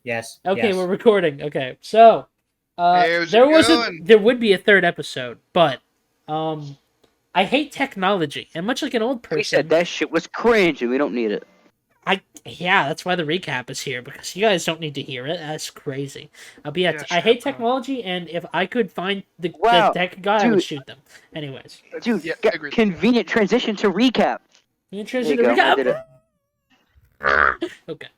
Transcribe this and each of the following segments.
Yes. Okay, we're recording. Okay, so there would be a third episode, but I hate technology, and much like an old person, We said that shit was cringe, and we don't need it. That's why the recap is here, because you guys don't need to hear it. That's crazy. But yeah, I hate technology, and if I could find the tech guy, I would shoot them. Anyways. Dude, convenient transition to recap. Transition to recap? I did it. Okay.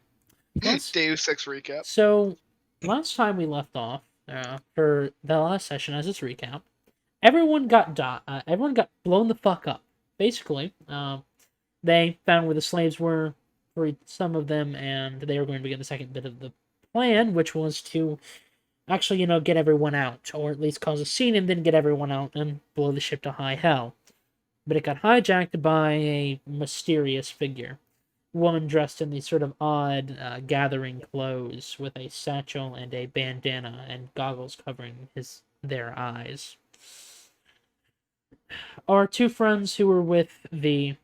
Deus Ex recap. So, last time we left off, for the last session as its recap, everyone got blown the fuck up. Basically, they found where the slaves were, freed some of them, and they were going to begin the second bit of the plan, which was to actually, get everyone out, or at least cause a scene and then get everyone out and blow the ship to high hell. But it got hijacked by a mysterious figure. A woman dressed in these sort of odd gathering clothes with a satchel and a bandana and goggles covering their eyes. Our two friends who were with the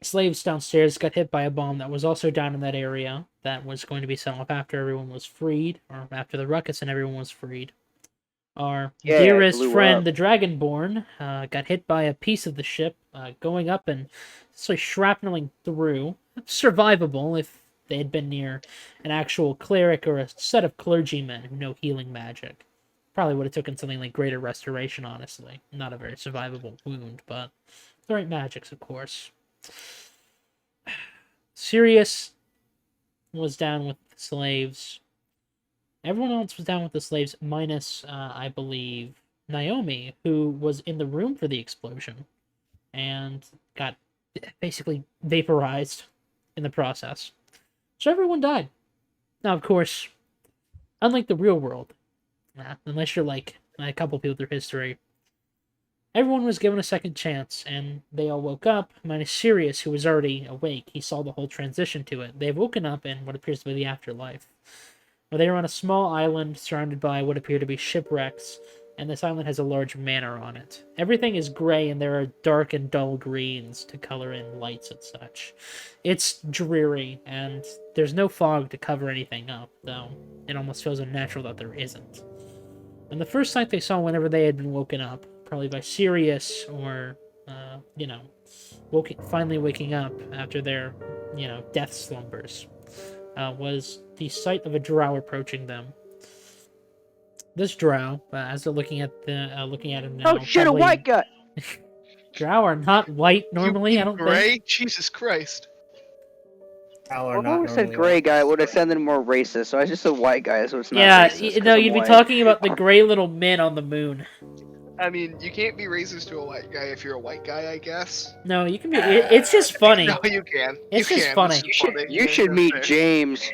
slaves downstairs got hit by a bomb that was also down in that area that was going to be set off after everyone was freed, or after the ruckus and everyone was freed. Our dearest friend, the Dragonborn, got hit by a piece of the ship going up and shrapneling through. Survivable if they had been near an actual cleric or a set of clergymen who know healing magic. Probably would have taken something like Greater Restoration, honestly. Not a very survivable wound, but the right magics, of course. Sirius was down with the slaves. Everyone else was down with the slaves, minus, I believe, Naomi, who was in the room for the explosion and got basically vaporized in the process. So everyone died. Now, of course, unlike the real world, unless you're like a couple people through history, everyone was given a second chance, and they all woke up, minus Sirius, who was already awake. He saw the whole transition to it. They've woken up in what appears to be the afterlife. Well, they are on a small island surrounded by what appear to be shipwrecks, and this island has a large manor on it. Everything is gray, and there are dark and dull greens to color in lights and such. It's dreary, and there's no fog to cover anything up, though it almost feels unnatural that there isn't. And the first sight they saw whenever they had been woken up, probably by Sirius, or, finally waking up after their, death slumbers, was the sight of a drow approaching them. This drow, as they're looking at him now. Oh shit, probably, a white guy! Drow are not white normally, I don't gray? think. Jesus Christ. Well, if I said gray guy, it would have sounded more racist, so I just said white guy, so it's not racist. Yeah, you'd be talking about the gray little men on the moon. I mean, you can't be racist to a white guy if you're a white guy, I guess. No, you can be. It's just funny. No, you can. It's just funny. You should meet James.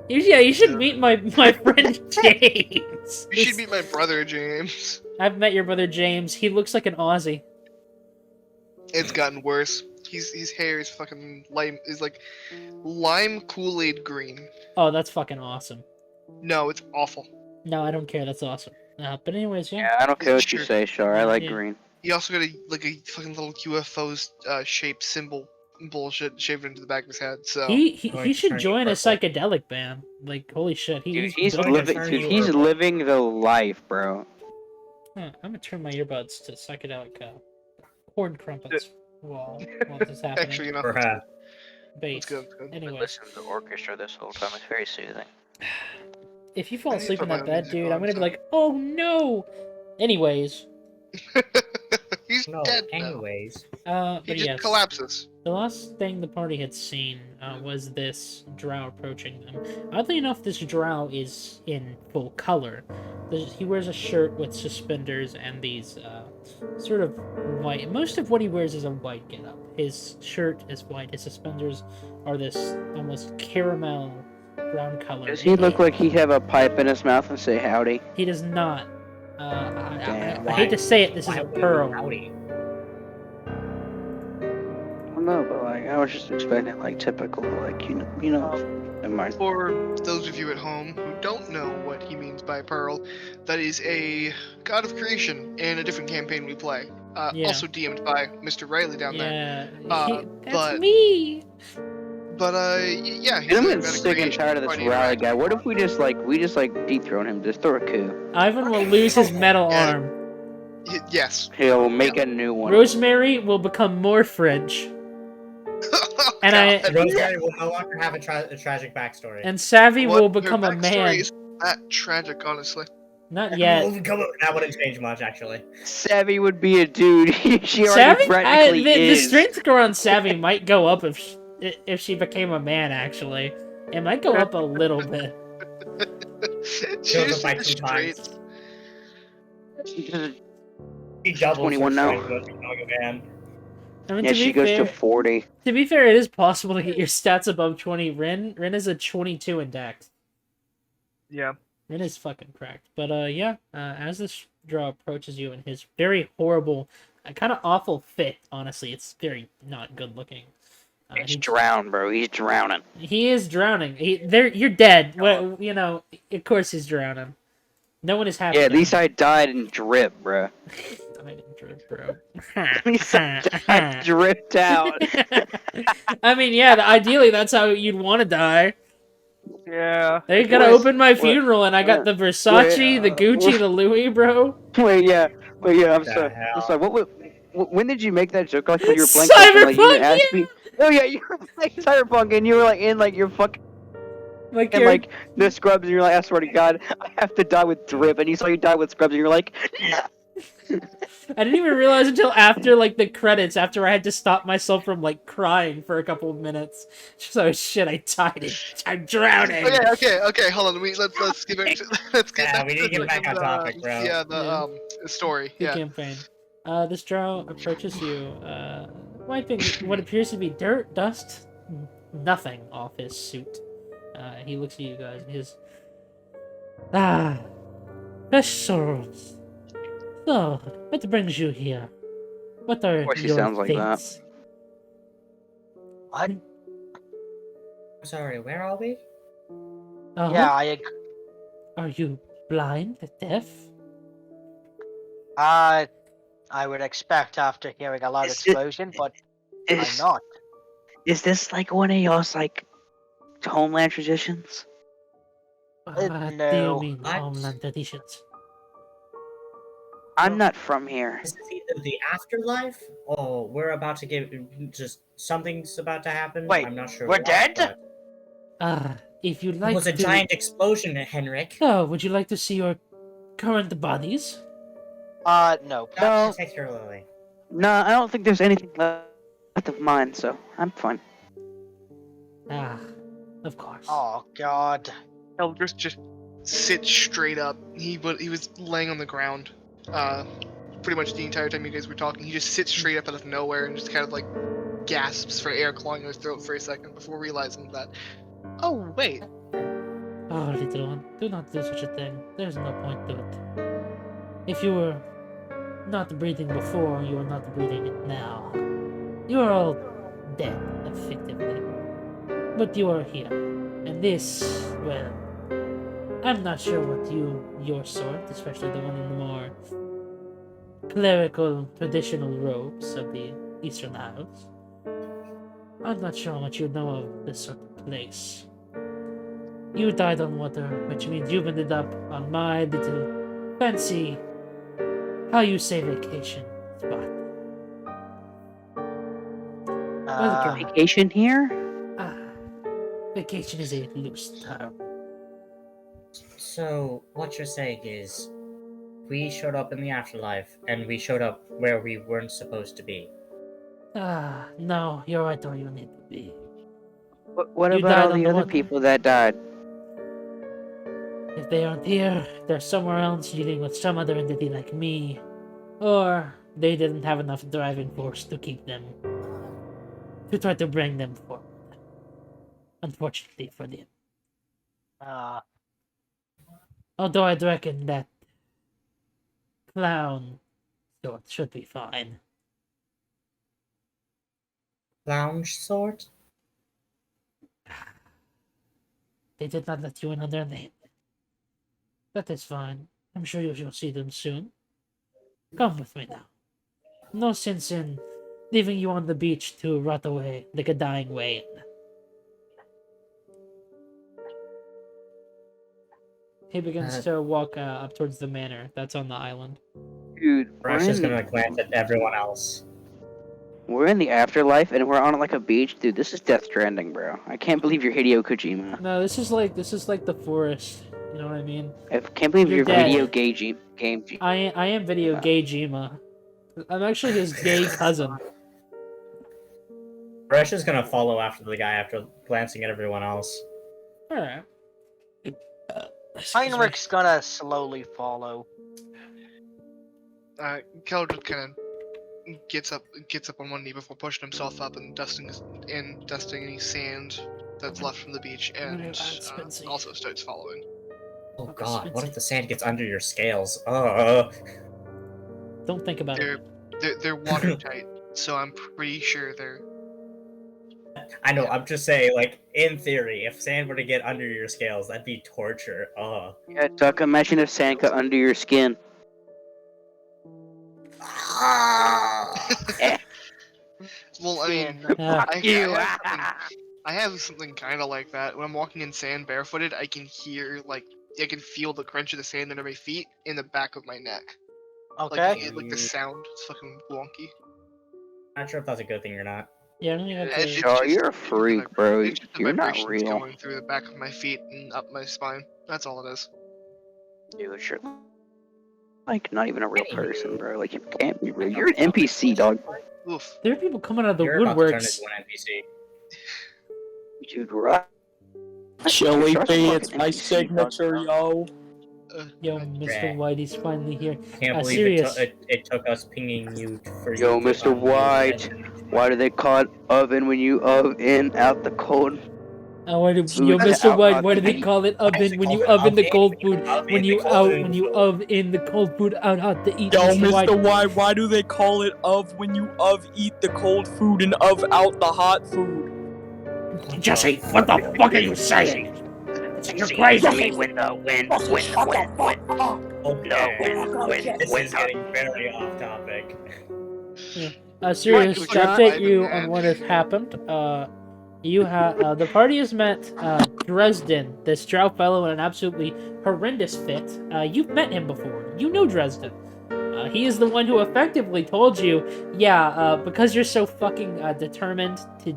You should meet my friend James. You should meet my brother James. I've met your brother James. He looks like an Aussie. It's gotten worse. His hair is fucking lime Kool-Aid green. Oh, that's fucking awesome. No, it's awful. No, I don't care. That's awesome. But anyways, yeah. I don't care what you say, Char. I like green. He also got a fucking little UFO shaped symbol bullshit shaved into the back of his head. So he should join a psychedelic band. Like, holy shit, he's living the life, bro. I'm gonna turn my earbuds to psychedelic corn crumpets while this is happening. Actually, Bass. Good. Anyway, listen to the orchestra this whole time. It's very soothing. If you fall asleep in that bed, dude, I'm gonna be like, oh no. Anyways. He's dead now. Anyways. He just collapses. The last thing the party had seen was this drow approaching them. Oddly enough, this drow is in full color. He wears a shirt with suspenders and these sort of white. Most of what he wears is a white getup. His shirt is white. His suspenders are this almost caramel brown color. Does he look like he'd have a pipe in his mouth and say howdy? He does not. I hate to say it, this is a pearl. Howdy. No, but I was just expecting typical, never mind. For those of you at home who don't know what he means by pearl, that is a god of creation in a different campaign we play. Also DM'd by Mr. Riley down there. That's me! But yeah, he's I'm a getting better sick and creation, tired of this quite rally interactive. guy. What if we just dethrone him, just throw a coup? Ivan will lose his metal Yeah. arm. Yes. He'll make a new one. Rosemary will become more French. Oh, And God. Rosemary will no longer have a tragic backstory. And Savvy What? will Her become a backstory man. is that tragic, honestly. Not yet. That wouldn't change much, actually. Savvy would be a dude. She already Savvy? practically The is. strength score on Savvy might go up if she became a man, actually. It might go up a little bit. Goes up She's by the 2 times. straight. She doubles 21 her now. strength with becoming a man. I mean, Yeah, she goes to 40. To be fair, it is possible to get your stats above 20. Rin is a 22 in Dex. Yeah. Rin is fucking cracked. But yeah, as this draw approaches you in his very horrible, kind of awful fit, honestly, it's very not good looking. He's drowned, bro. He's drowning. He is drowning. You're dead. Well, you know, of course he's drowning. No one is happy. Yeah, at least I died in drip, bro. Died in drip, bro. At least I dripped out. I mean, yeah, ideally that's how you'd want to die. Yeah. They gotta open my funeral, and I got the Versace, the Gucci, the Louis, bro. Wait, yeah. I'm The sorry. hell? I'm sorry. When did you make that joke? Like when you were playing something, like you Cyberpunk, didn't ask me. Oh yeah, you were playing Cyberpunk and you were like in like your fucking Like and like the scrubs and you're like, I swear to God, I have to die with drip. And you saw you die with scrubs and you're like, I didn't even realize until after like the credits, after I had to stop myself from like crying for a couple of minutes. So shit, I died. I'm drowning. Okay. Hold on. Let's give it. Let's get Yeah, back we need to get back on topic, bro. Yeah, the story. Good Yeah. campaign. This drow approaches you, wiping what appears to be dirt, dust, nothing off his suit. He looks at you guys and he says, vessels. So, what brings you here? What are course he your sounds like that. fates? What? Sorry, where are we? Yeah, Are you blind, deaf? I would expect after hearing a loud Is it- explosion, but I'm not. Is this like one of y'all's like homeland traditions? What do you No. mean, What? homeland traditions? I'm not from here. Is this either the afterlife, or we're about to give just something's about to happen? Wait, I'm not sure. we're what, dead? but If you'd It like was a to... giant explosion, Heinrich. Oh, would you like to see your current bodies? No. Not No. particularly. No, I don't think there's anything left of mine, so I'm fine. Of course. Oh God. Kildrith just sits straight up. He was laying on the ground. Pretty much the entire time you guys were talking. He just sits straight up out of nowhere and just kind of like gasps for air, clawing his throat for a second before realizing that. Oh wait. Oh, little one, do not do such a thing. There's no point to it. If you were not breathing before, you are not breathing it now. You are all dead, effectively. But you are here. And this, well, I'm not sure what your sort, especially the one in the more clerical, traditional robes of the Eastern Isles. I'm not sure how much you know of this sort of place. You died on water, which means you've ended up on my little fancy, how you say vacation spot. Welcome. Vacation here? Vacation is a loose term. So, what you're saying is, we showed up in the afterlife, and we showed up where we weren't supposed to be. No, you're right where you need to be. What You about died all on the the other water. people that died? If they aren't here, they're somewhere else dealing with some other entity like me. Or they didn't have enough driving force to keep them. To try to bring them forward. Unfortunately for them. Although I'd reckon that clown sort should be fine. Lounge sort? They did not let you in on their name. That is fine. I'm sure you shall see them soon. Come with me now. No sense in leaving you on the beach to rot away like a dying whale. He begins to walk up towards the manor that's on the island. Dude, Oresha's gonna glance at everyone else. we're in the afterlife and we're on like a beach. Dude, this is Death Stranding, bro. I can't believe you're Hideo Kojima. No, this is like the forest. You know what I mean? I can't believe You're you're dead. Video Game G. I am video gay Jima. I'm actually his gay cousin. Oresha's gonna follow after the guy after glancing at everyone else. Alright. Heinrich's gonna slowly follow. Kildrith kind of gets up on one knee before pushing himself up and dusting any sand that's left from the beach, and also starts following. Oh god, what if the sand gets under your scales? Don't think about it. They're watertight, so I'm pretty sure they're. I know, I'm just saying, like, in theory, if sand were to get under your scales, that'd be torture. Yeah, Duck, imagine if sand got under your skin. Well, I mean, I have something kind of like that. When I'm walking in sand barefooted, I can feel the crunch of the sand under my feet in the back of my neck. Okay. Like the sound. It's fucking wonky. Not sure if that's a good thing or not. Yeah, I don't even have to... Shaw, you're a freak, bro. It's just the You're not vibrations real. going through the back of my feet and up my spine. That's all it is. Dude, you're like not even a real person, bro. Like you can't be real. You're an NPC, dog. Oof. There are people coming out of the You're about to turn woodworks. into an NPC. Dude, right? Joey Shark's B, fucking it's my NPC, signature, yo. Yo, Mr. Whitey's finally here. Can't believe Sirius. it took us pinging you for Yo, you to Mr. White. Why do they call it oven when you oven out the cold? Yo, Food Mr. out White, hot why do they meat. call it oven when you oven the cold food? When you oven the cold food out hot to eat, Yo, Mr. White. Mr. White, why do they call it of when you eat the cold food and out the hot food? Jesse, what the fuck are you saying? You're crazy. Okay, this is getting very off topic. Sirius, Right, to right, update right, you man. on what has happened, you have the party has met Dresden, this drow fellow in an absolutely horrendous fit. You've met him before. You know Dresden. He is the one who effectively told you, because you're so fucking determined to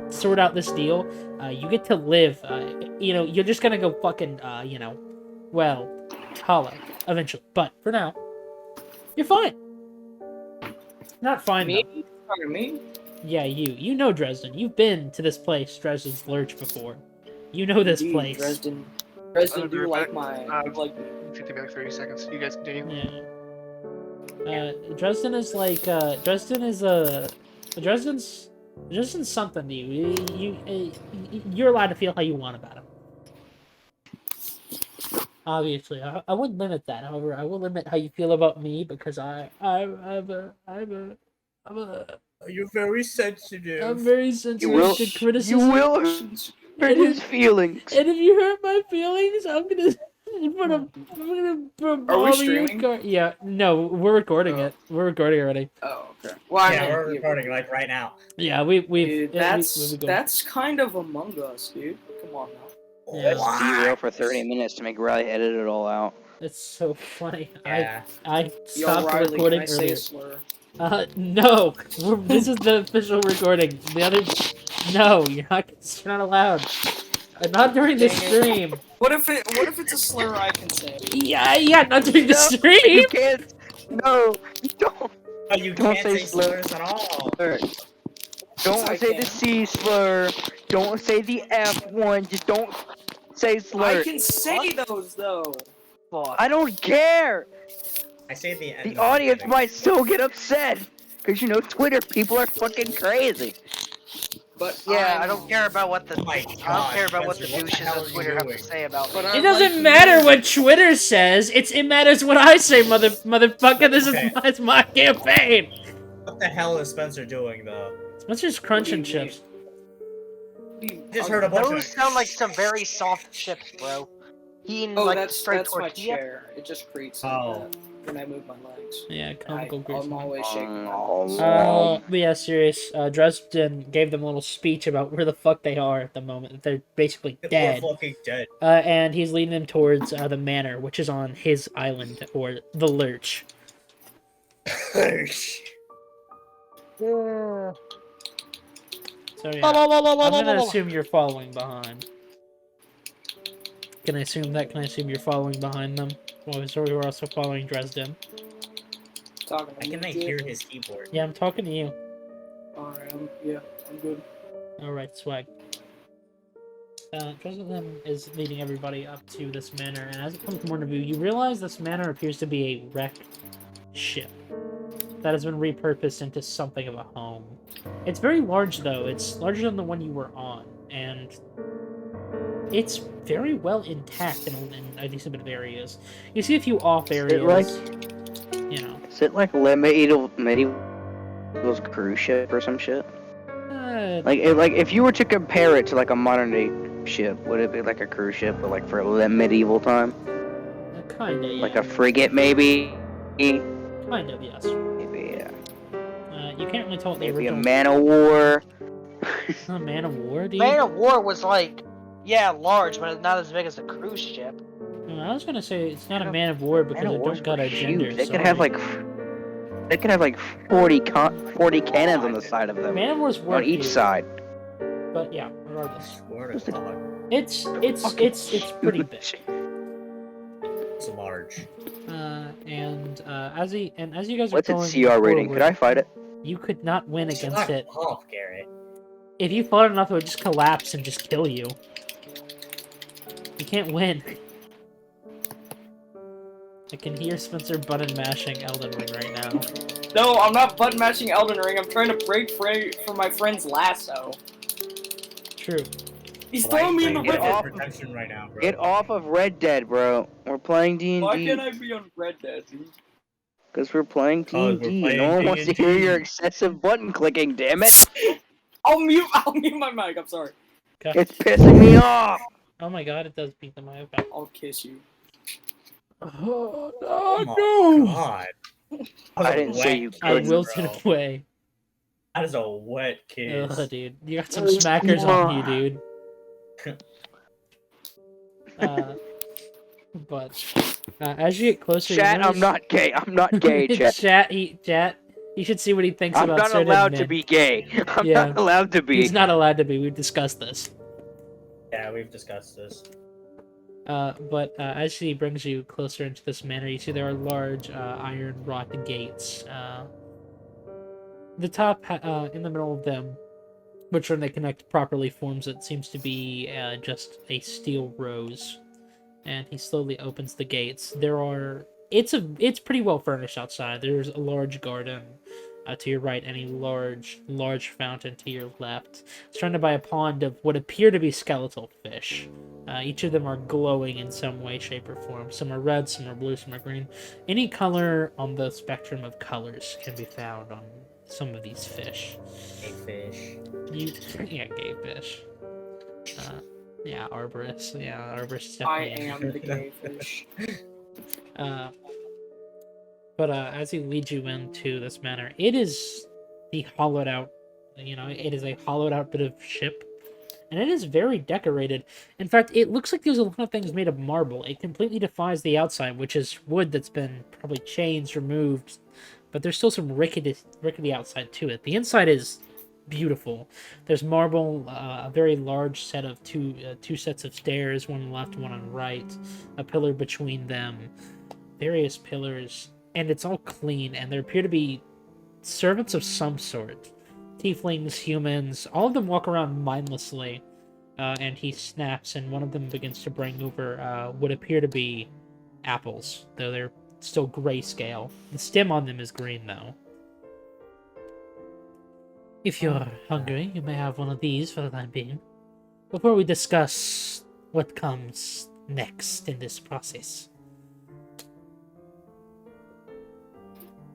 sort out this deal, you get to live. You're just gonna go fucking, hollow eventually. But for now, you're fine. Not fine though. Me? Talking me? Yeah, you know Dresden. You've been to this place, Dresden's Lurch, before. You know this Indeed, place. Dresden do you like my like? 50 back 30 seconds. You guys continue. Yeah. Dresden is like Dresden's something to you. You're allowed to feel how you want about him. Obviously, I wouldn't limit that. However, I will limit how you feel about me because You're very sensitive. I'm very sensitive to criticism. You will hurt his feelings. And if you hurt my feelings, I'm gonna put Are we all streaming? Yeah, no, we're recording it. We're recording already. Oh, okay. Well, I Yeah, mean, we're recording like right now. Yeah, we've Dude, we've that's kind of Among Us, dude. Come on now. Yeah. Let's be real for 30 minutes to make Riley edit it all out. It's so funny. Yeah. I Yo, stopped Riley, recording can I say earlier. a slur? No, this is the official recording. The other, no, you're not allowed. Not during the Dang it. stream. What if it's a slur I can say? Yeah, not during the No, stream. You can't. No, don't. Oh, you Don't can't say say slurs. slurs at all. Don't I say can. the C slur. Don't say the F one. Just don't say slur. I can say those though. Fuck. I don't care. I say the end. The audience might still get upset. Cause Twitter people are fucking crazy. But Yeah, I don't care about what the Oh my I don't God, care about what the Spencer, what the douches hell on are you Twitter have to doing? say about me. But It doesn't matter what Twitter says. It matters what I say, motherfucker. This is Okay. it's my campaign. What the hell is Spencer doing though? Spencer's crunching chips. Just heard a bunch Those of. sound like some very soft chips, bro. Eating Oh, like that's straight my tortilla. chair. It just creaks. Oh. Like that. when I move my legs. Yeah, comical I'm gruesome. always shaking my legs. But yeah, Sirius. Dresden gave them a little speech about where the fuck they are at the moment. They're basically dead. We're fucking dead. And he's leading them towards the manor, which is on his island, or the Lurch. So yeah, I'm gonna assume you're following behind. Can I assume that? Can I assume you're following behind them? Well, so we're also following Dresden. Talking to Can me, I dude. hear his keyboard? Yeah, I'm talking to you. Alright, I'm good. Alright, swag. Dresden is leading everybody up to this manor, and as it comes more into view, you realize this manor appears to be a wrecked ship that has been repurposed into something of a home. It's very large, though. It's larger than the one you were on, and it's very well intact in a decent bit of areas. You see a few off areas, you know. Is it like medieval's cruise ship or some shit? Like if you were to compare it to like a modern day ship, would it be like a cruise ship, but like for medieval time? Kinda, yeah. Like a frigate, maybe? Kind of, yes. Maybe, yeah. You can't really tell what the Maybe a original... man of war. A man of war, dude? Man of War was like, yeah, large, but not as big as a cruise ship. I was gonna say it's not a man of war because Man it of wars don't got were a gender. huge. They could have like 40 cannons on the side of them. Man of War's work, On each dude. side. But yeah, regardless, Swear to God, it's pretty big. it's large. As you guys are What's going its CR rating? forward, Could I fight it? you could not win against Shut it. up, Garrett. If you fought enough, it would just collapse and just kill you. You can't win. I can hear Spencer button mashing Elden Ring right now. No, I'm not button mashing Elden Ring. I'm trying to break free from my friend's lasso. True. He's throwing me in the Get river. off. Protection right now, bro. Get off of Red Dead, bro. We're playing D&D. Why can't I be on Red Dead, dude? Because we're playing Cause we're D&D. playing No one wants to hear D&D. your excessive button clicking, damn it. I'll mute my mic. I'm sorry. It's pissing me off. Oh my god, it does beat them. I'll kiss you. Oh, Oh my God. I didn't say you I couldn't, wilted bro. away. That is a wet kiss. Ugh, dude. You got some smackers on you, dude. But as you get closer, Chat, you I'm not gay. I'm not gay, chat. Chat. You should see what he thinks I'm about not certain allowed men. to be gay. I'm Yeah. not allowed to be. He's not allowed to be. We've discussed this. Yeah, we've discussed this. But as she brings you closer into this manor, you see there are large iron wrought gates. The top in the middle of them, which when they connect properly forms it seems to be just a steel rose. And he slowly opens the gates. It's pretty well furnished outside. There's a large garden to your right and a large fountain to your left, surrounded by a pond of what appear to be skeletal fish. Each of them are glowing in some way, shape, or form. Some are red, some are blue, some are green. Any color on the spectrum of colors can be found on some of these fish. Hey, fish. Yeah, gay fish. Yeah, arborist. Yeah, arborist. I Definitely. am the gay fish. But as he leads you into this manor, it is the hollowed out, it is a hollowed out bit of ship, and it is very decorated. In fact, it looks like there's a lot of things made of marble. It completely defies the outside, which is wood that's been probably changed, removed, but there's still some rickety outside to it. The inside is beautiful. There's marble, a very large set of two sets of stairs, one on the left, one on the right, a pillar between them, various pillars. And it's all clean, and there appear to be servants of some sort. Tieflings, humans, all of them walk around mindlessly. And he snaps, and one of them begins to bring over what appear to be apples, though they're still grayscale. The stem on them is green, though. If you're hungry, you may have one of these for the time being. Before we discuss what comes next in this process.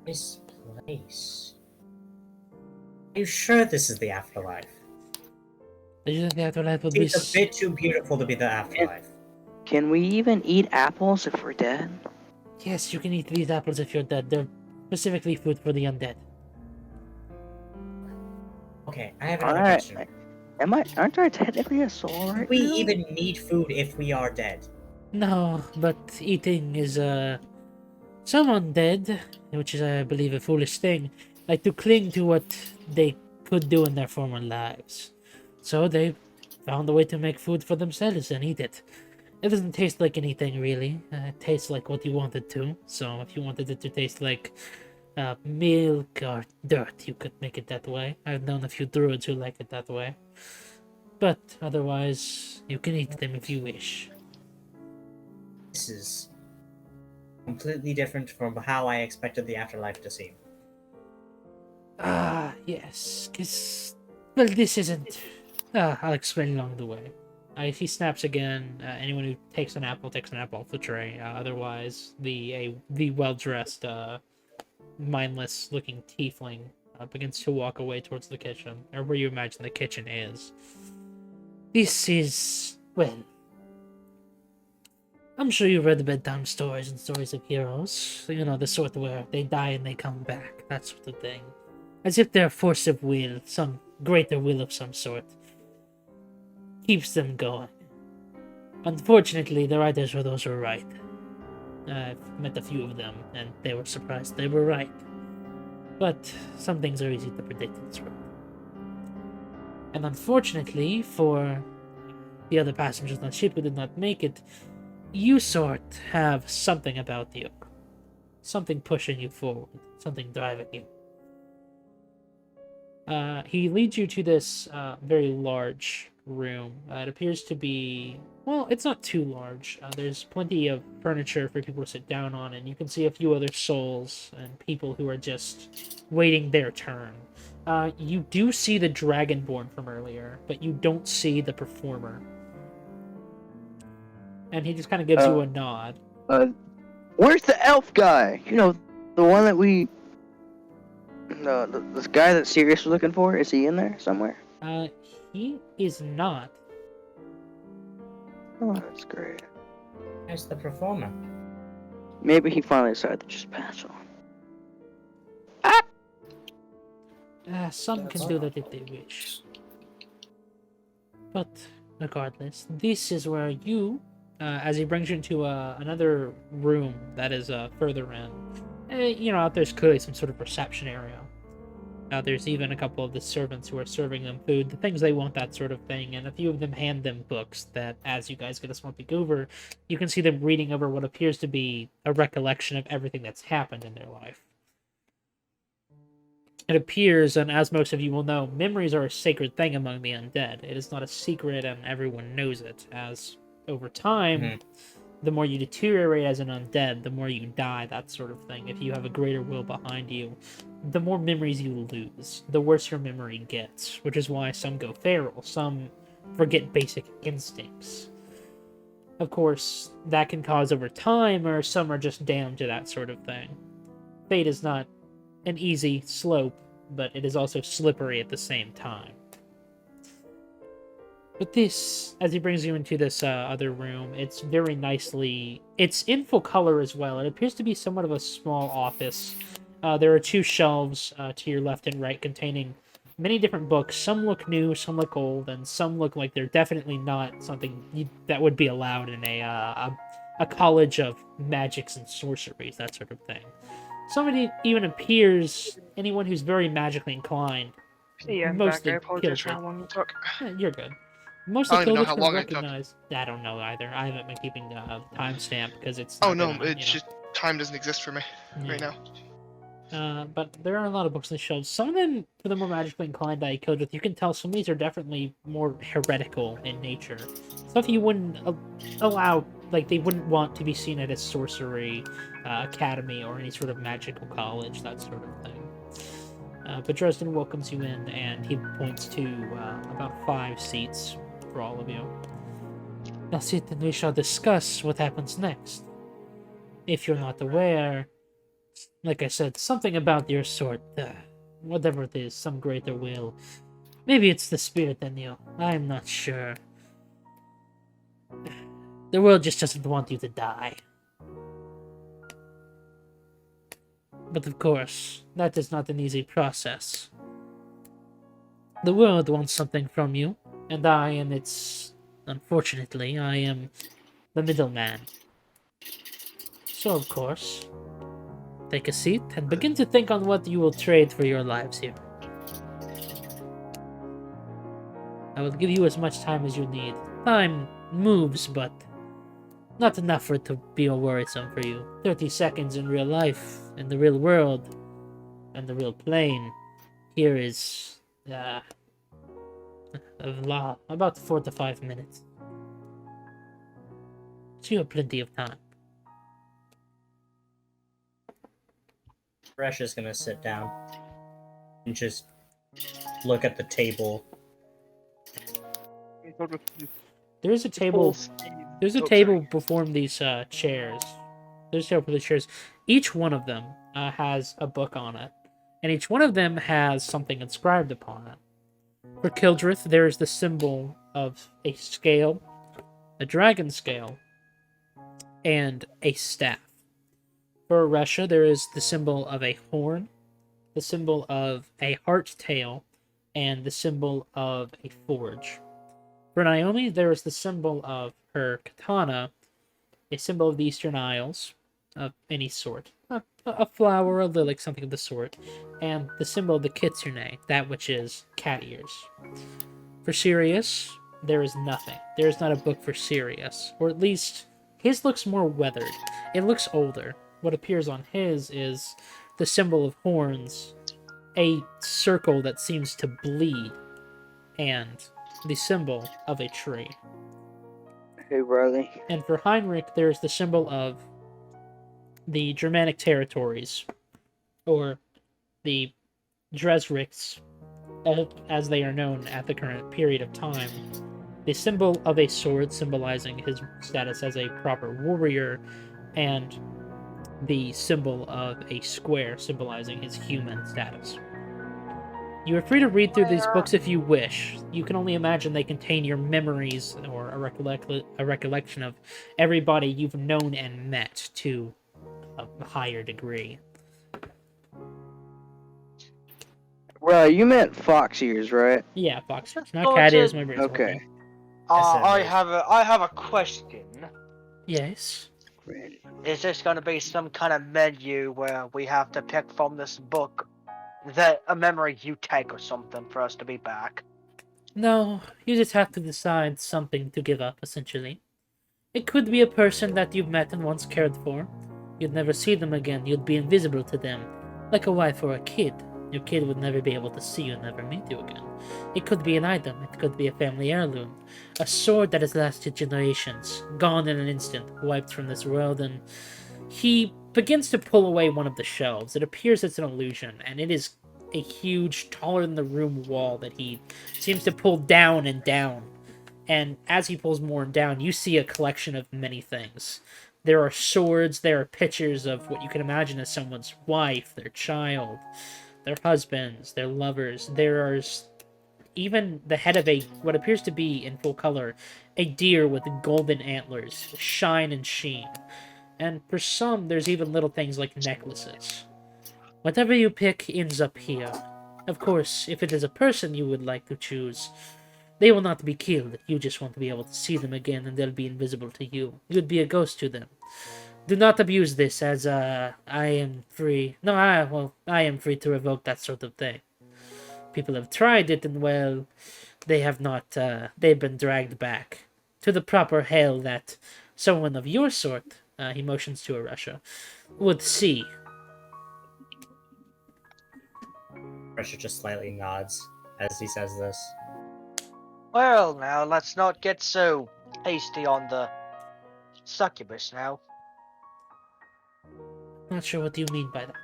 This place. Are you sure this is the afterlife? The afterlife will be... It's a bit too beautiful to be the afterlife. Can we even eat apples if we're dead? Yes, you can eat these apples if you're dead. They're specifically food for the undead. Okay, I have another Alright. question. Aren't I technically a soul Do right we now? even need food if we are dead? No, but eating is, some undead, which is, I believe, a foolish thing, like to cling to what they could do in their former lives. So they found a way to make food for themselves and eat it. It doesn't taste like anything, really. It tastes like what you want it to. So if you wanted it to taste like milk or dirt, you could make it that way. I've known a few druids who like it that way. But otherwise, you can eat them if you wish. This is completely different from how I expected the afterlife to seem. Yes. Well, this isn't... I'll explain along the way. He snaps again. Anyone who takes an apple off the tray. Otherwise, the well-dressed, mindless-looking tiefling begins to walk away towards the kitchen, or where you imagine the kitchen is. This is... well... I'm sure you read the bedtime stories and stories of heroes. You know, the sort where they die and they come back. That sort of thing. As if their force of will, some greater will of some sort, keeps them going. Unfortunately, the writers for those were right. I've met a few of them, and they were surprised they were right. But some things are easy to predict in this world. And unfortunately, for the other passengers on the ship who did not make it, you sort have something about you. Something pushing you forward. Something driving you. He leads you to this very large room. It appears to be... well, it's not too large. There's plenty of furniture for people to sit down on, and you can see a few other souls and people who are just waiting their turn. You do see the Dragonborn from earlier, but you don't see the performer. And he just kind of gives you a nod. Where's the elf guy? You know, the one that we... this guy that Sirius was looking for? Is he in there somewhere? He is not. Oh, that's great. As the performer. Maybe he finally decided to just pass on. Some can do that if they wish. But, regardless, this is where you... as he brings you into another room that is further in. You know, out there's clearly some sort of reception area. There's even a couple of the servants who are serving them food, the things they want, that sort of thing, and a few of them hand them books that, as you guys get a small peek over, you can see them reading over what appears to be a recollection of everything that's happened in their life. It appears, and as most of you will know, memories are a sacred thing among the undead. It is not a secret, and everyone knows it, as... over time, the more you deteriorate as an undead, the more you die, that sort of thing. If you have a greater will behind you, the more memories you lose, the worse your memory gets, which is why some go feral, some forget basic instincts. Of course, that can cause over time, or some are just damned to that sort of thing. Fate is not an easy slope, but it is also slippery at the same time. But this, as he brings you into this other room, it's very nicely... it's in full color as well. It appears to be somewhat of a small office. There are two shelves to your left and right containing many different books. Some look new, some look old, and some look like they're definitely not something that would be allowed in a college of magics and sorceries, that sort of thing. Somebody even appears, anyone who's very magically inclined. Yeah, I'm back. I apologize for how long you took. Yeah, you're good. Most of I don't even know Kildrith how long can it took. recognize. I don't know either. I haven't been keeping the timestamp because it's. Oh not no, gonna, it's just time doesn't exist for me right now. But there are a lot of books on the shelves. Some of them, for the more magically inclined eye Kildrith, you can tell some of these are definitely more heretical in nature. Stuff you wouldn't allow, like they wouldn't want to be seen at a sorcery academy or any sort of magical college, that sort of thing. But Dresden welcomes you in, and he points to about 5 seats for all of you. Now sit and we shall discuss what happens next. If you're not aware, like I said, something about your sort, whatever it is, some greater will. Maybe it's the spirit in you, I'm not sure. The world just doesn't want you to die. But of course, that is not an easy process. The world wants something from you, and I am its... Unfortunately, I am the middleman. So, of course, take a seat and begin to think on what you will trade for your lives here. I will give you as much time as you need. Time moves, but not enough for it to be worrisome for you. 30 seconds in real life, in the real world, and the real plane. Here is, about 4 to 5 minutes. So you have plenty of time. Oresha's gonna sit down and just look at the table. There is a table. There's a table before these chairs. There's a table for the chairs. Each one of them has a book on it, and each one of them has something inscribed upon it. For Kildrith, there is the symbol of a scale, a dragon scale, and a staff. For Oresha, there is the symbol of a horn, the symbol of a heart tail, and the symbol of a forge. For Naomi, there is the symbol of her katana, a symbol of the Eastern Isles of any sort, a flower, a lily, something of the sort, and the symbol of the kitsune, that which is cat ears. For Sirius, there is nothing. There is not a book for Sirius, or at least his looks more weathered. It looks older. What appears on his is the symbol of horns, a circle that seems to bleed, and the symbol of a tree. Hey, Riley. And for Heinrich, there's the symbol of the Germanic territories, or the Dresriks, as they are known at the current period of time. The symbol of a sword symbolizing his status as a proper warrior, and the symbol of a square symbolizing his human status. You are free to read through these books if you wish. You can only imagine they contain your memories or a recollection of everybody you've known and met to a higher degree. Right, you meant fox ears, right? Yeah, fox ears. Not cat ears, my brain's Okay. working. I have a question. Yes. Is this gonna be some kind of menu where we have to pick from this book that a memory you take or something for us to be back? No, you just have to decide something to give up, essentially. It could be a person that you've met and once cared for. You'd never see them again, you'd be invisible to them. Like a wife or a kid. Your kid would never be able to see you and never meet you again. It could be an item, it could be a family heirloom. A sword that has lasted generations, gone in an instant, wiped from this world, and he begins to pull away one of the shelves. It appears it's an illusion, and it is a huge, taller than the room wall that he seems to pull down and down. And as he pulls more down, you see a collection of many things. There are swords, there are pictures of what you can imagine as someone's wife, their child, their husbands, their lovers. There is even the head of what appears to be, in full color, a deer with golden antlers, shine and sheen. And for some, there's even little things like necklaces. Whatever you pick ends up here. Of course, if it is a person you would like to choose, they will not be killed. You just want to be able to see them again, and they'll be invisible to you. You'd be a ghost to them. Do not abuse this, as I am free. No, I am free to revoke that sort of thing. People have tried it, and well, they have not. They've been dragged back to the proper hell that someone of your sort, he motions to Oresha, would see. Oresha just slightly nods as he says this. Well, now let's not get so hasty on the succubus now. Not sure what you mean by that.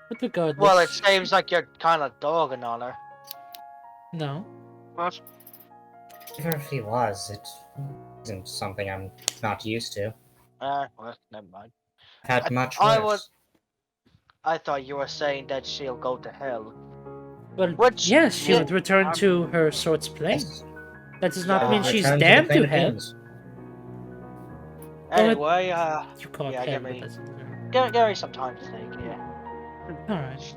But regardless... Well, it seems like you're kind of dogging on her. No. What? Even if he was, it isn't something I'm not used to. Well, never mind. Had much worse. I thought you were saying that she'll go to hell. Well, Which yes, she would return to her sort's plane. Yes. That does not Yeah. mean she's Return damned the to plane of hell. kings. Anyway, You call it yeah, hell, give me- but that's... give me some time to think, yeah. Alright.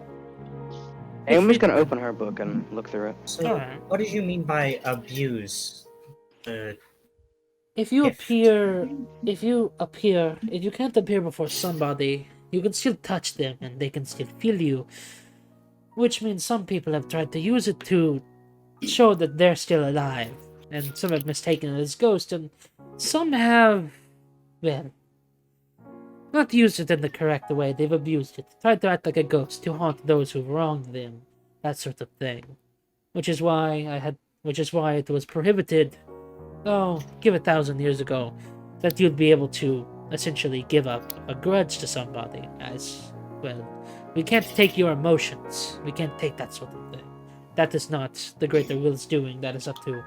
Naomi's gonna open her book and look through it. So, Alright. what did you mean by abuse? If you Gift. if you can't appear before somebody, you can still touch them and they can still feel you. Which means some people have tried to use it to show that they're still alive. And some have mistaken it as ghosts, and some have, well, not used it in the correct way. They've abused it. Tried to act like a ghost to haunt those who wronged them. That sort of thing. Which is why it was prohibited, give 1,000 years ago, that you'd be able to essentially give up a grudge to somebody, as, well, we can't take your emotions. We can't take that sort of thing. That is not the Greater Will's doing. That is up to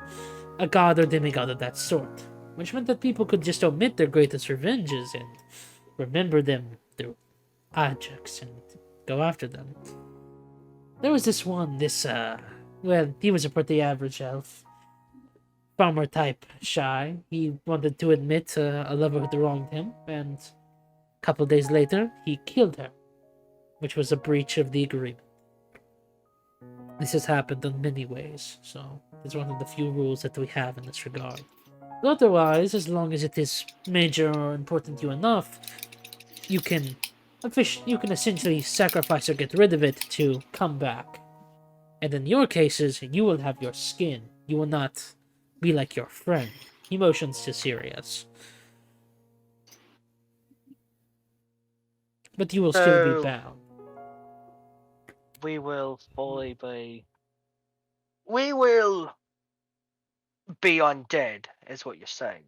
a god or demigod of that sort. Which meant that people could just omit their greatest revenges and remember them through objects and go after them. There was this one, he was a pretty average elf. Farmer type shy. He wanted to admit a lover had wronged him, and a couple days later, he killed her, which was a breach of the agreement. This has happened in many ways, so it's one of the few rules that we have in this regard. But otherwise, as long as it is major or important to you enough, you can essentially sacrifice or get rid of it to come back. And in your cases, you will have your skin. You will not be like your friend. He motions to Sirius. But you will still be bound. We will fully be... We will be undead, is what you're saying.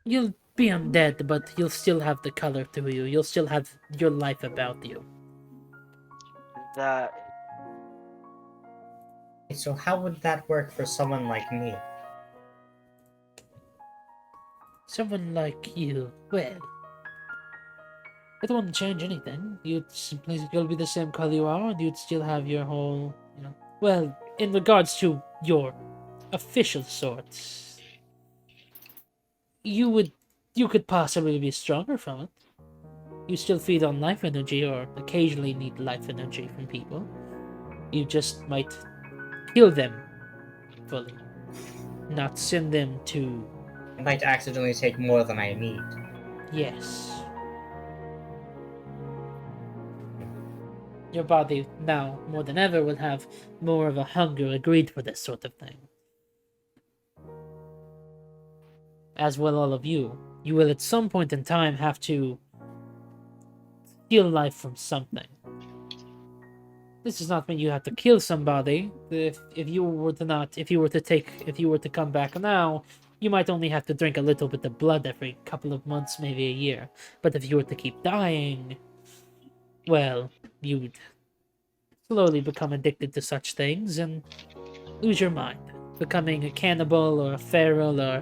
You'll be undead, but you'll still have the color to you. You'll still have your life about you. That... So how would that work for someone like me? Someone like you, well, it wouldn't change anything. You'd simply still be the same color you are, and you'd still have your whole, well, in regards to your official sorts, you could possibly be stronger from it. You still feed on life energy, or occasionally need life energy from people. You just might kill them fully, not send them to... I might accidentally take more than I need. Yes. Your body now, more than ever, will have more of a hunger agreed for this sort of thing. As will all of you. You will at some point in time have to steal life from something. This does not mean you have to kill somebody. If you were to come back now, you might only have to drink a little bit of blood every couple of months, maybe a year. But if you were to keep dying, well, you'd slowly become addicted to such things and lose your mind. Becoming a cannibal or a feral or...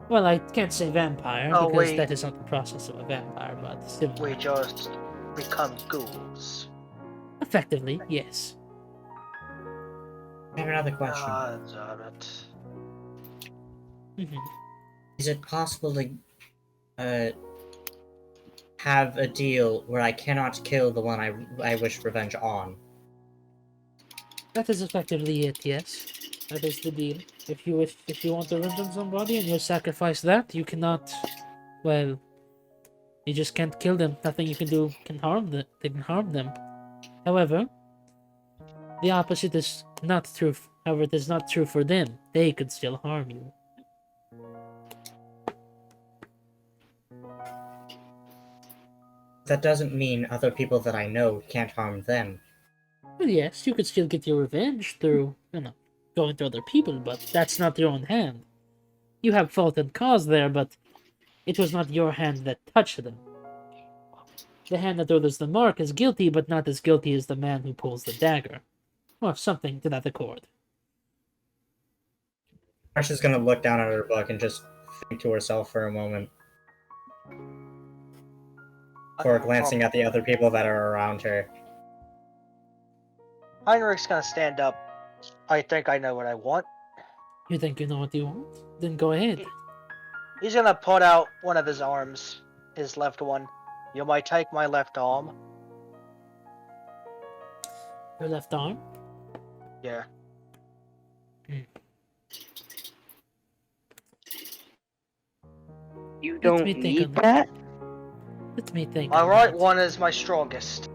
Well, I can't say vampire, because that is not the process of a vampire, but similar. We just become ghouls. Effectively, yes. I have another question. Damn it. Is it possible to have a deal where I cannot kill the one I wish revenge on? That is effectively it, yes. That is the deal. If you want revenge on somebody and you sacrifice that, you cannot, well, you just can't kill them. Nothing you can do can harm them. However, the opposite is not true. However, it is not true for them. They could still harm you. That doesn't mean other people that I know can't harm them. Well, yes, you could still get your revenge through, going to other people, but that's not your own hand. You have fault and cause there, but it was not your hand that touched them. The hand that orders the mark is guilty, but not as guilty as the man who pulls the dagger. Or something to that accord. Arsha's gonna look down at her book and just think to herself for a moment. Before glancing at the other people that are around her. Heinrich's gonna stand up. I think I know what I want. You think you know what you want? Then go ahead. He's gonna put out one of his arms, his left one. You might take my left arm. Your left arm? Yeah. You Let don't me think need on that. that? Let me think. My on right that. one is my strongest.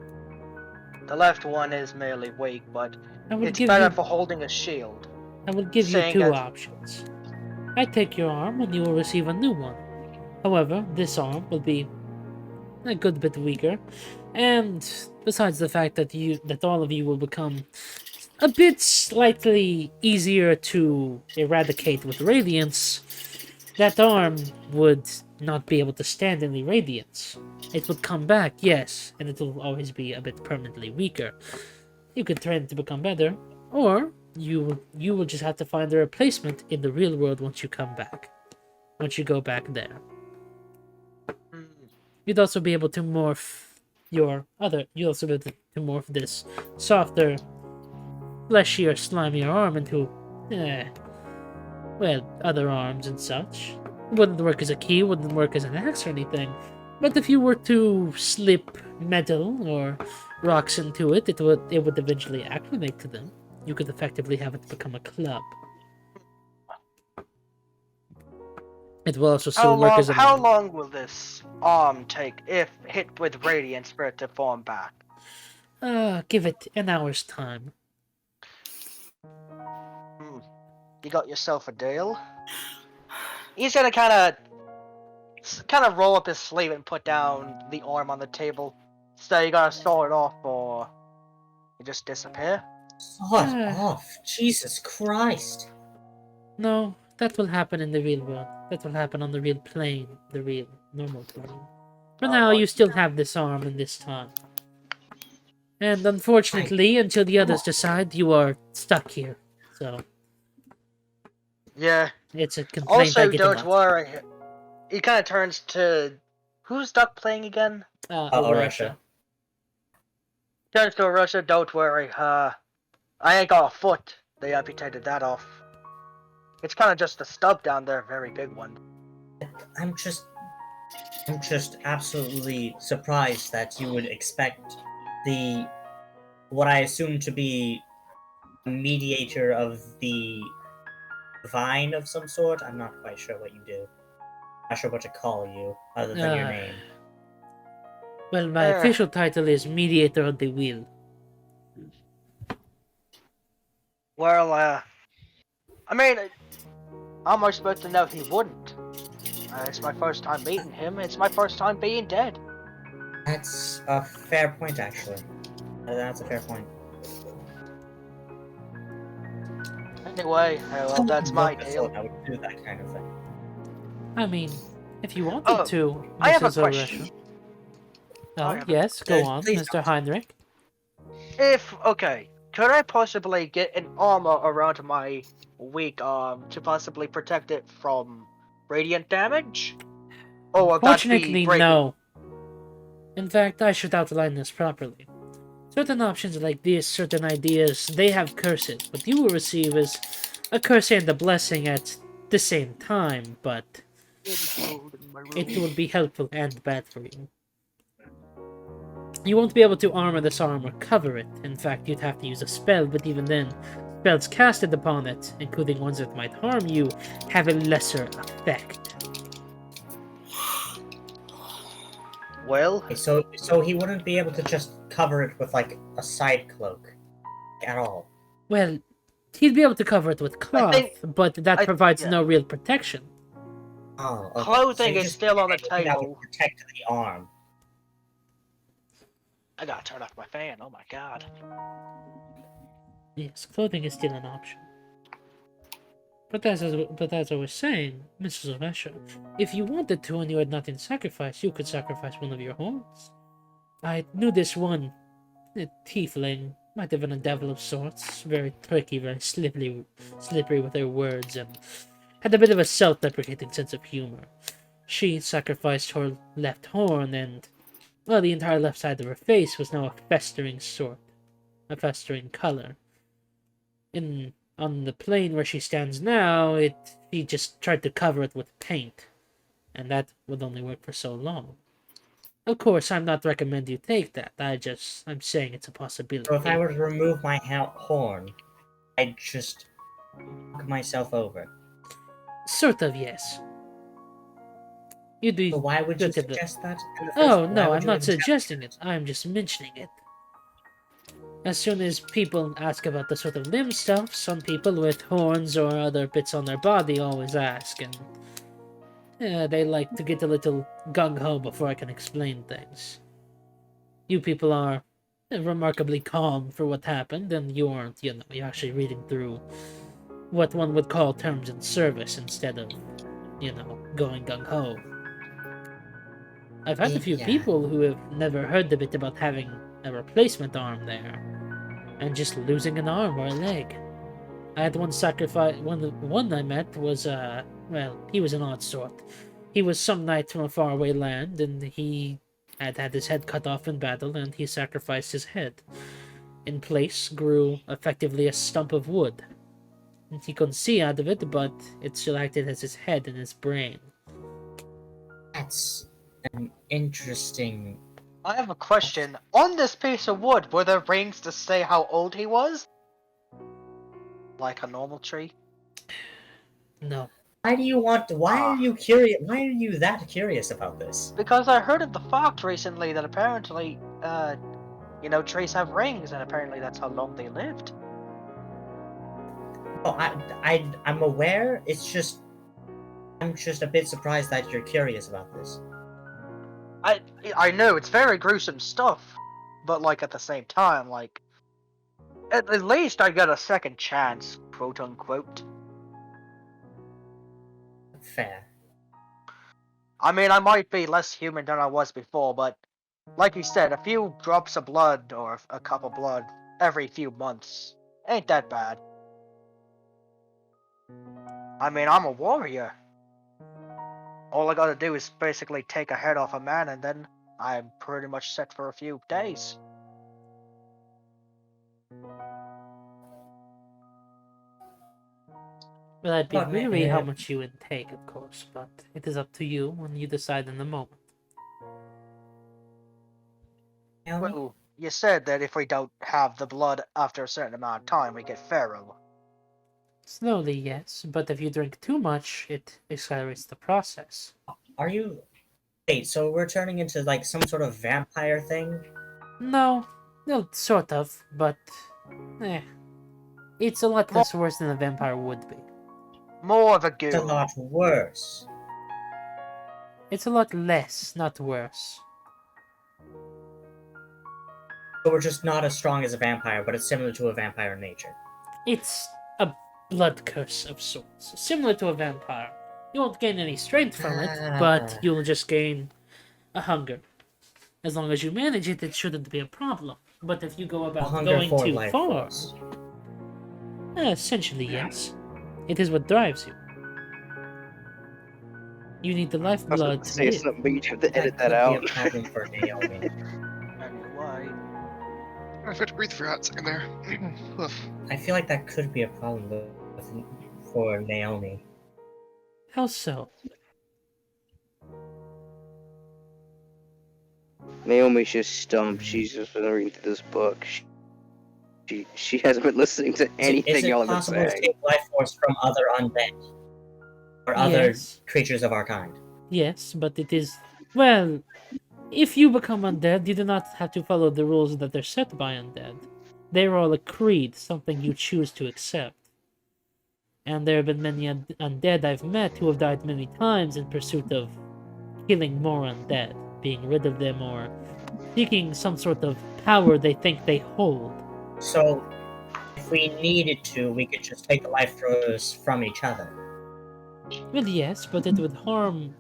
The left one is merely weak, but I will it's give better you. for holding a shield. I will give you Saying two that- options. I take your arm, and you will receive a new one. However, this arm will be a good bit weaker, and besides the fact that all of you will become a bit slightly easier to eradicate with radiance, that arm would not be able to stand any radiance. It would come back, yes, and it will always be a bit permanently weaker. You could train it to become better, or you will just have to find a replacement in the real world once you come back. Once you go back there. Hmm. You'd also be able to morph you'll also be able to morph this softer, fleshier, slimier arm into, other arms and such. Wouldn't work as a key, wouldn't work as an axe or anything. But if you were to slip metal or rocks into it, it would eventually acclimate to them. You could effectively have it become a club. It will also still work as a How long will this arm take if hit with radiance for it to form back? Give it an hour's time. You got yourself a deal. He's gonna kind of roll up his sleeve and put down the arm on the table. So you gotta saw it off, or you just disappear. Saw it off. Jesus Christ. No, that will happen in the real world. That will happen on the real plane, the real normal plane. For now, you still have this arm and this time. And unfortunately, until the others decide, you are stuck here. So, Yeah. it's a complaint I Also, get a don't lot. worry. He kind of turns to who's Duck playing again? Oresha. Turns to Oresha. Don't worry. I ain't got a foot. They amputated that off. It's kind of just a stub down there, a very big one. I'm just absolutely surprised that you would expect what I assume to be a mediator of the vine of some sort. I'm not quite sure what you do. Not sure what to call you other than your name. Well, my official title is Mediator of the Wheel. Well, I mean, how am I supposed to know he wouldn't? It's my first time meeting him. It's my first time being dead. That's a fair point, actually. That's a fair point. Anyway, well, that's my deal. I would do that kind of thing. I mean, if you wanted to, I have a Mrs. question. Oresha. Oh, yes, go on, please Mr. Heinrich. Could I possibly get an armor around my weak arm to possibly protect it from radiant damage? Or will that be Fortunately, breaking? no. In fact, I should outline this properly. Certain options like this, certain ideas, they have curses. What you will receive is a curse and a blessing at the same time, but it will be helpful and bad for you. You won't be able to armor this arm or cover it. In fact, you'd have to use a spell, but even then, spells casted upon it, including ones that might harm you, have a lesser effect. Well, So he wouldn't be able to just cover it with like a side cloak at all. Well, he'd be able to cover it with cloth, but that provides no real protection. Oh, okay. Clothing So is still on the that would table. protect the arm. I gotta turn off my fan. Oh my god. Yes, clothing is still an option. But as I was saying, Mrs. Oresha, if you wanted to and you had nothing to sacrifice, you could sacrifice one of your horns. I knew this one, a tiefling, might have been a devil of sorts, very tricky, very slippery with her words, and had a bit of a self-deprecating sense of humor. She sacrificed her left horn, and, well, the entire left side of her face was now a festering color. On the plane where she stands now, she just tried to cover it with paint, and that would only work for so long. Of course, I'm not recommending you take that. I'm saying it's a possibility. So if I were to remove my horn, I'd just knock myself over. Sort of, yes. You'd be. So why would you look at the- suggest that? In the Oh, why no, would I'm you not exempt- suggesting it. I'm just mentioning it. As soon as people ask about the sort of limb stuff, some people with horns or other bits on their body always ask, and they like to get a little gung-ho before I can explain things. You people are remarkably calm for what happened, and you aren't, you're actually reading through what one would call terms in service instead of, going gung-ho. I've had a few Yeah. people who have never heard the bit about having a replacement arm there, and just losing an arm or a leg. I had one sacrifice. One I met was he was an odd sort. He was some knight from a faraway land, and he had his head cut off in battle, and he sacrificed his head. In place grew effectively a stump of wood. And he couldn't see out of it, but it still acted as his head and his brain. That's an interesting. I have a question. On this piece of wood, were there rings to say how old he was? Like a normal tree? No. Why are you curious? Why are you that curious about this? Because I heard of the fact recently that apparently, trees have rings, and apparently that's how long they lived. Oh, I'm aware. I'm just a bit surprised that you're curious about this. I know, it's very gruesome stuff, but, like, at the same time, like, at least I got a second chance, quote-unquote. Fair. I mean, I might be less human than I was before, but, like you said, a few drops of blood, or a cup of blood, every few months, ain't that bad. I mean, I'm a warrior. All I gotta do is basically take a head off a man, and then I'm pretty much set for a few days. Well, I'd be But weary how maybe- much you would take, of course, but it is up to you when you decide in the moment. Naomi? Well, you said that if we don't have the blood after a certain amount of time, we get feral. Slowly, yes, but if you drink too much, it accelerates the process. Are you? Wait, so we're turning into like some sort of vampire thing? No, sort of, but it's a lot less worse than a vampire would be. More of a It's a goo. lot worse. It's a lot less, not worse. So we're just not as strong as a vampire, but it's similar to a vampire in nature. It's a blood curse of sorts, similar to a vampire. You won't gain any strength from it, but you'll just gain a hunger. As long as you manage it, it shouldn't be a problem. But if you go A about hunger going for too life far, force. essentially yes, it is what drives you. You need the I was about lifeblood to to say live. something, but you'd have to edit could that be out. a problem for Naomi. Anyway. I had to breathe for a hot second there. Oof. I feel like that could be a problem for Naomi. How so? Naomi's just stumped. She's just been reading through this book. She hasn't been listening to anything Is it y'all have been possible to saying. take life force from other undead? Or other Yes. creatures of our kind? Yes, but it is... Well, if you become undead, you do not have to follow the rules that are set by undead. They are all a creed, something you choose to accept. And there have been many undead I've met who have died many times in pursuit of killing more undead, being rid of them, or seeking some sort of power they think they hold. So, if we needed to, we could just take the life force from each other. Well, yes, but it would harm...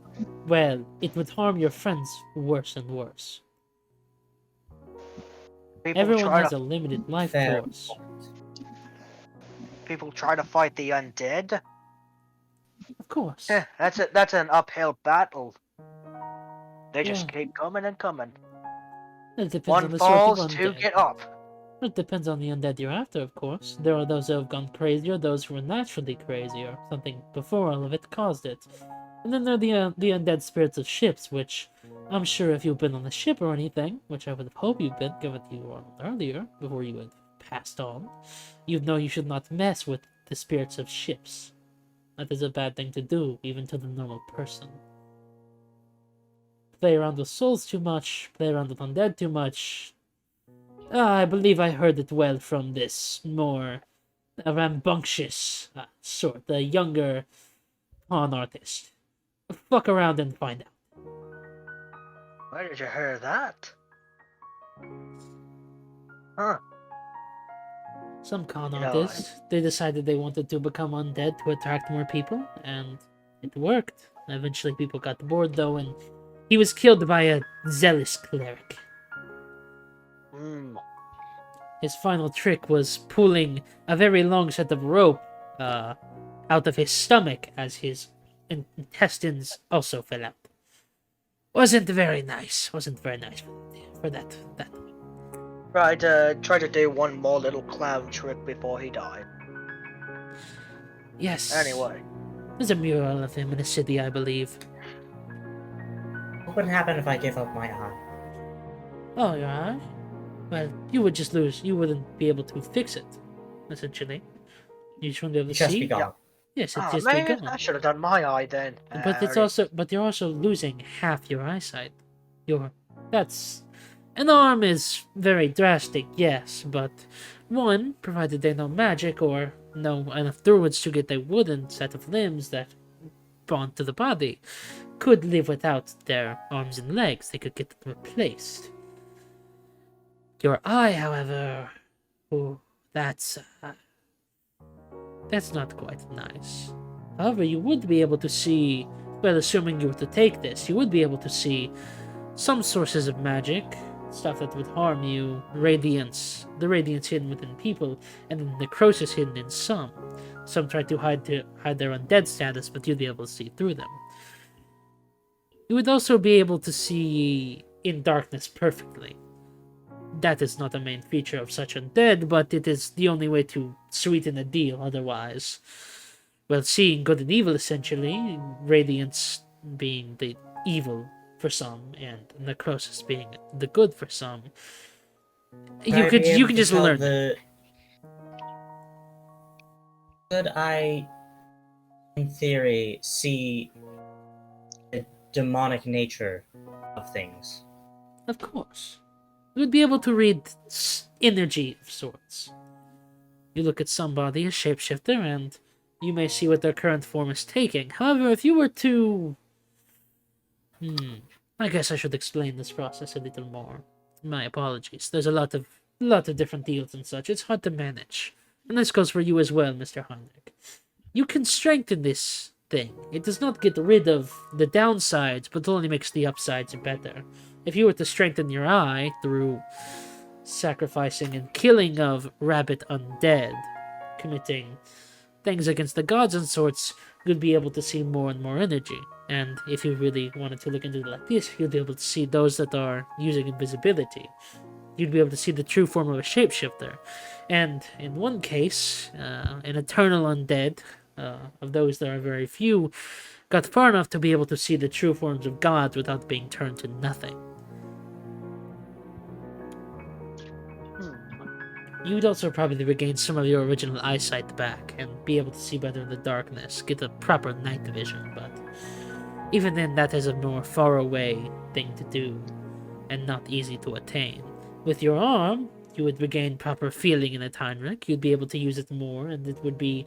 Well, it would harm your friends worse and worse. People Everyone try has to a limited life Fair force. point. people try to fight the undead. Of course. That's an uphill battle. They just Yeah. keep coming and coming. It depends on One the sort of falls, two undead. get up. It depends on the undead you're after, of course. There are those who have gone crazy, or those who are naturally crazy, or something before all of it caused it. And then there are the undead spirits of ships, which I'm sure if you've been on a ship or anything, which I would hope you've been, given you were earlier, before you had passed on, you'd know you should not mess with the spirits of ships. That is a bad thing to do, even to the normal person. Play around with souls too much, play around with undead too much. I believe I heard it well from this more rambunctious sort, the younger con artist. Fuck around and find out. Where did you hear that? Huh. Some con You know, artists, they decided they wanted to become undead to attract more people, and it worked. Eventually people got bored though, and he was killed by a zealous cleric. His final trick was pulling a very long set of rope out of his stomach as his intestines also fell out. Wasn't very nice for that. Try to do one more little clown trick before he died. Yes. Anyway. There's a mural of him in the city, I believe. What would happen if I give up my eye? Oh, your eye? Well, you would just lose. You wouldn't be able to fix it, essentially. You just wouldn't be able to Just see. be gone. Yeah. Yes, it'd Oh just man, be gone. I should have done my eye then. But you're also losing half your eyesight. That's an arm is very drastic, yes, but one, provided they know magic or know enough druids to get a wooden set of limbs that bond to the body, could live without their arms and legs. They could get them replaced. Your eye, however, that's not quite nice. However, you would be able to see, well, assuming you were to take this, you would be able to see some sources of magic, stuff that would harm you, radiance, the radiance hidden within people, and then necrosis hidden in some. Some try to hide their undead status, but you'd be able to see through them. You would also be able to see in darkness perfectly. That is not a main feature of such undead, but it is the only way to sweeten the deal otherwise. Well, seeing good and evil, essentially, radiance being the evil for some, and necrosis being the good for some. You can just learn. Could I, in theory, see the demonic nature of things? Of course. You would be able to read energy of sorts. You look at somebody, a shapeshifter, and you may see what their current form is taking. However, if you were to... I guess I should explain this process a little more. My apologies. There's a lot of different deals and such. It's hard to manage. And this goes for you as well, Mr. Heinrich. You can strengthen this thing. It does not get rid of the downsides, but only makes the upsides better. If you were to strengthen your eye through sacrificing and killing of rabbit undead, committing things against the gods and sorts, you'd be able to see more and more energy. And if you really wanted to look into it like this, you'd be able to see those that are using invisibility. You'd be able to see the true form of a shapeshifter. And in one case, an eternal undead, of those there are very few, got far enough to be able to see the true forms of gods without being turned to nothing. You'd also probably regain some of your original eyesight back and be able to see better in the darkness, get a proper night vision, but even then that is a more far away thing to do and not easy to attain. With your arm, you would regain proper feeling in it, Heinrich. You'd be able to use it more and it would be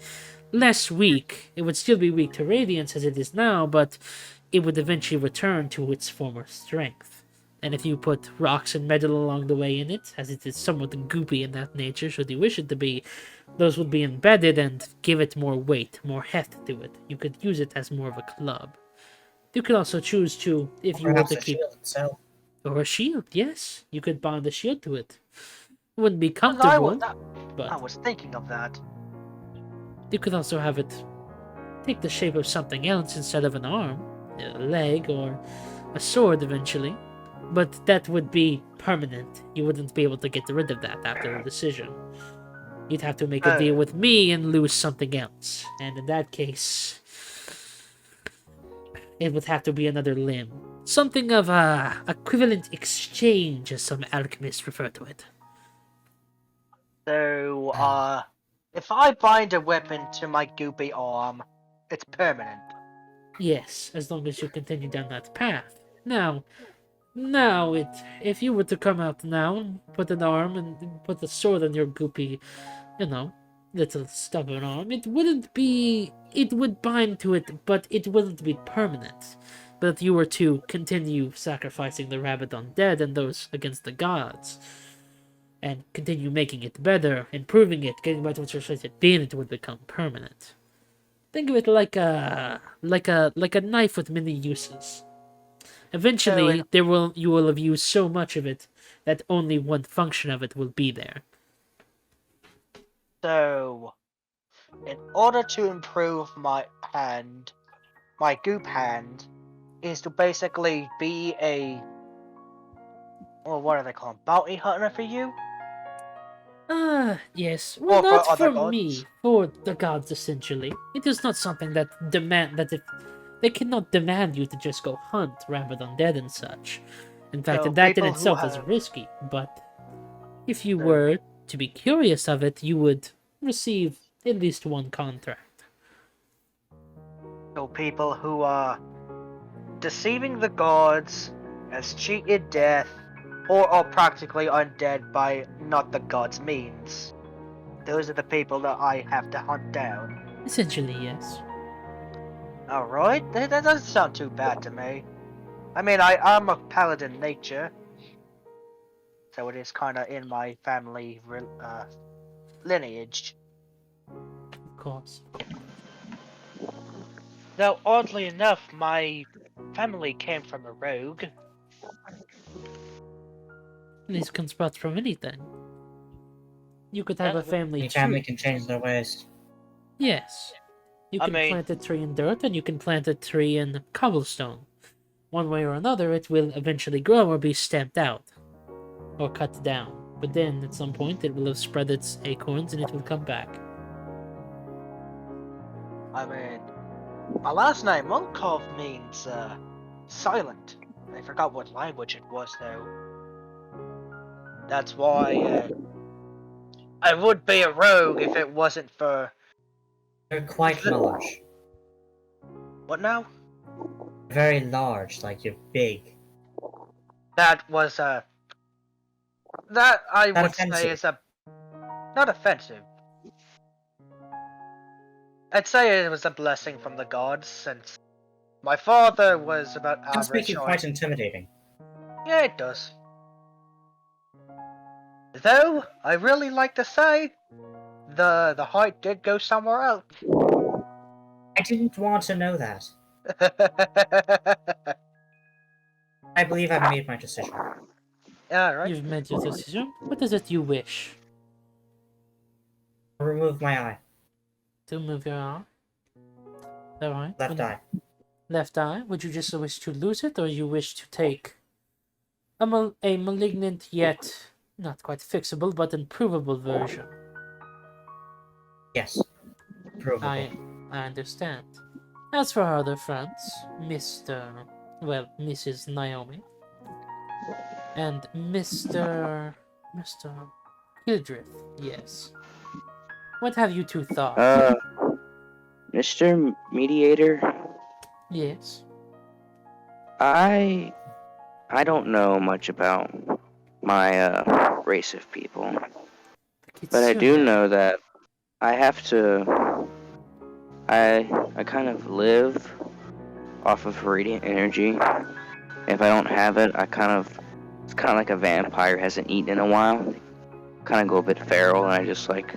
less weak. It would still be weak to radiance as it is now, but it would eventually return to its former strength. And if you put rocks and metal along the way in it, as it is somewhat goopy in that nature, should you wish it to be, those would be embedded and give it more weight, more heft to it. You could use it as more of a club. You could also choose to, if you want to keep... Or a shield, yes. You could bind a shield to it. It wouldn't be comfortable, but... I was thinking of that. You could also have it take the shape of something else instead of an arm, a leg, or a sword eventually. But that would be permanent. You wouldn't be able to get rid of that after the decision. You'd have to make a deal with me and lose something else. And in that case, it would have to be another limb. something of a equivalent exchange, as some alchemists refer to it. So, if I bind a weapon to my goopy arm, it's permanent. Yes, as long as you continue down that path. Now, if you were to come out now and put an arm and put a sword on your goopy, little stubborn arm, it would bind to it, but it wouldn't be permanent. But if you were to continue sacrificing the rabid undead and those against the gods, and continue making it better, improving it, getting back to what you're supposed to be, it would become permanent. Think of it like a knife with many uses. Eventually, you will have used so much of it that only one function of it will be there. So, in order to improve my hand, my goop hand, is to basically be a, well, what are they called? Bounty hunter for you? Yes. Well, Or for not other for gods? me. For the gods, essentially. It is not something that they cannot demand you to just go hunt rabid undead and such. In fact, So that in people who itself is have- risky. But if you were to be curious of it, you would receive at least one contract. So people who are deceiving the gods, has cheated death, or are practically undead by not the gods' means. Those are the people that I have to hunt down. Essentially, yes. Alright, that doesn't sound too bad to me. I mean, I'm a paladin nature, so it is kind of in my family lineage. Of course. Though, oddly enough, my family came from a rogue. These can sprout from anything. You could have a family Any tree. family can change their ways. Yes. You I can mean- plant a tree in dirt, and you can plant a tree in cobblestone. One way or another, it will eventually grow or be stamped out. Or cut down. But then, at some point, it will have spread its acorns and it will come back. I mean, my last name, Molkov, means, silent. I forgot what language it was, though. That's why, I would be a rogue if it wasn't for... They're quite large. What now? Very large, like you're big. That was, that I Not would say offensive. is not offensive. I'd say it was a blessing from the gods, since my father was about It does make average you on... quite intimidating. Yeah, it does. Though, I really like to say, the height did go somewhere else. I didn't want to know that. I believe I've made my decision. Alright. You've made your decision. What is it you wish? I'll remove my eye. To move your arm? Alright. Left eye. Left eye? Would you just wish to lose it, or you wish to take a malignant yet not quite fixable but improvable version? Yes. Provable. I understand. As for our other friends, Mrs. Naomi and Mr. Kildrith, yes. What have you two thought? Mr. Mediator, Yes. I don't know much about my race of people, but I do know that I have to. I kind of live off of radiant energy. If I don't have it, it's kind of like a vampire hasn't eaten in a while. Kind of go a bit feral, and I just like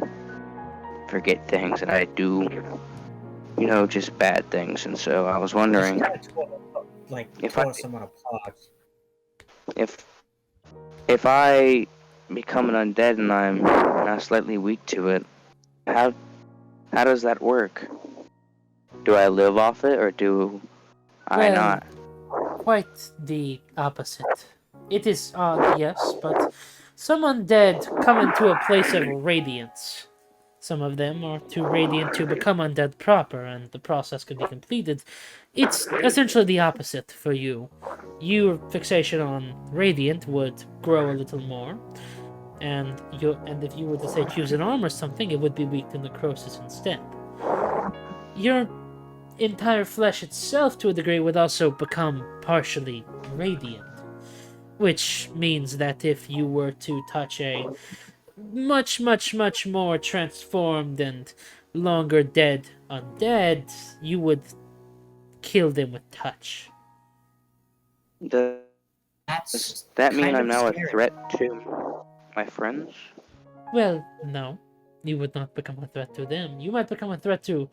forget things that I do. Just bad things. And so I was wondering if tore someone apart. If I become an undead and I'm not slightly weak to it, how does that work? Do I live off it, or do I not? Quite the opposite. It is odd, yes, but some undead come into a place of radiance. Some of them are too radiant to become undead proper, and the process can be completed It's essentially the opposite for you. Your fixation on Radiant would grow a little more, and if you were to say choose an arm or something, it would be weak to necrosis instead. Your entire flesh itself, to a degree, would also become partially radiant, which means that if you were to touch a much, much, much more transformed and longer dead undead, you would kill them with touch. Does That's that mean kind I'm of now scary. a threat to my friends? Well, no. You would not become a threat to them. You might become a threat to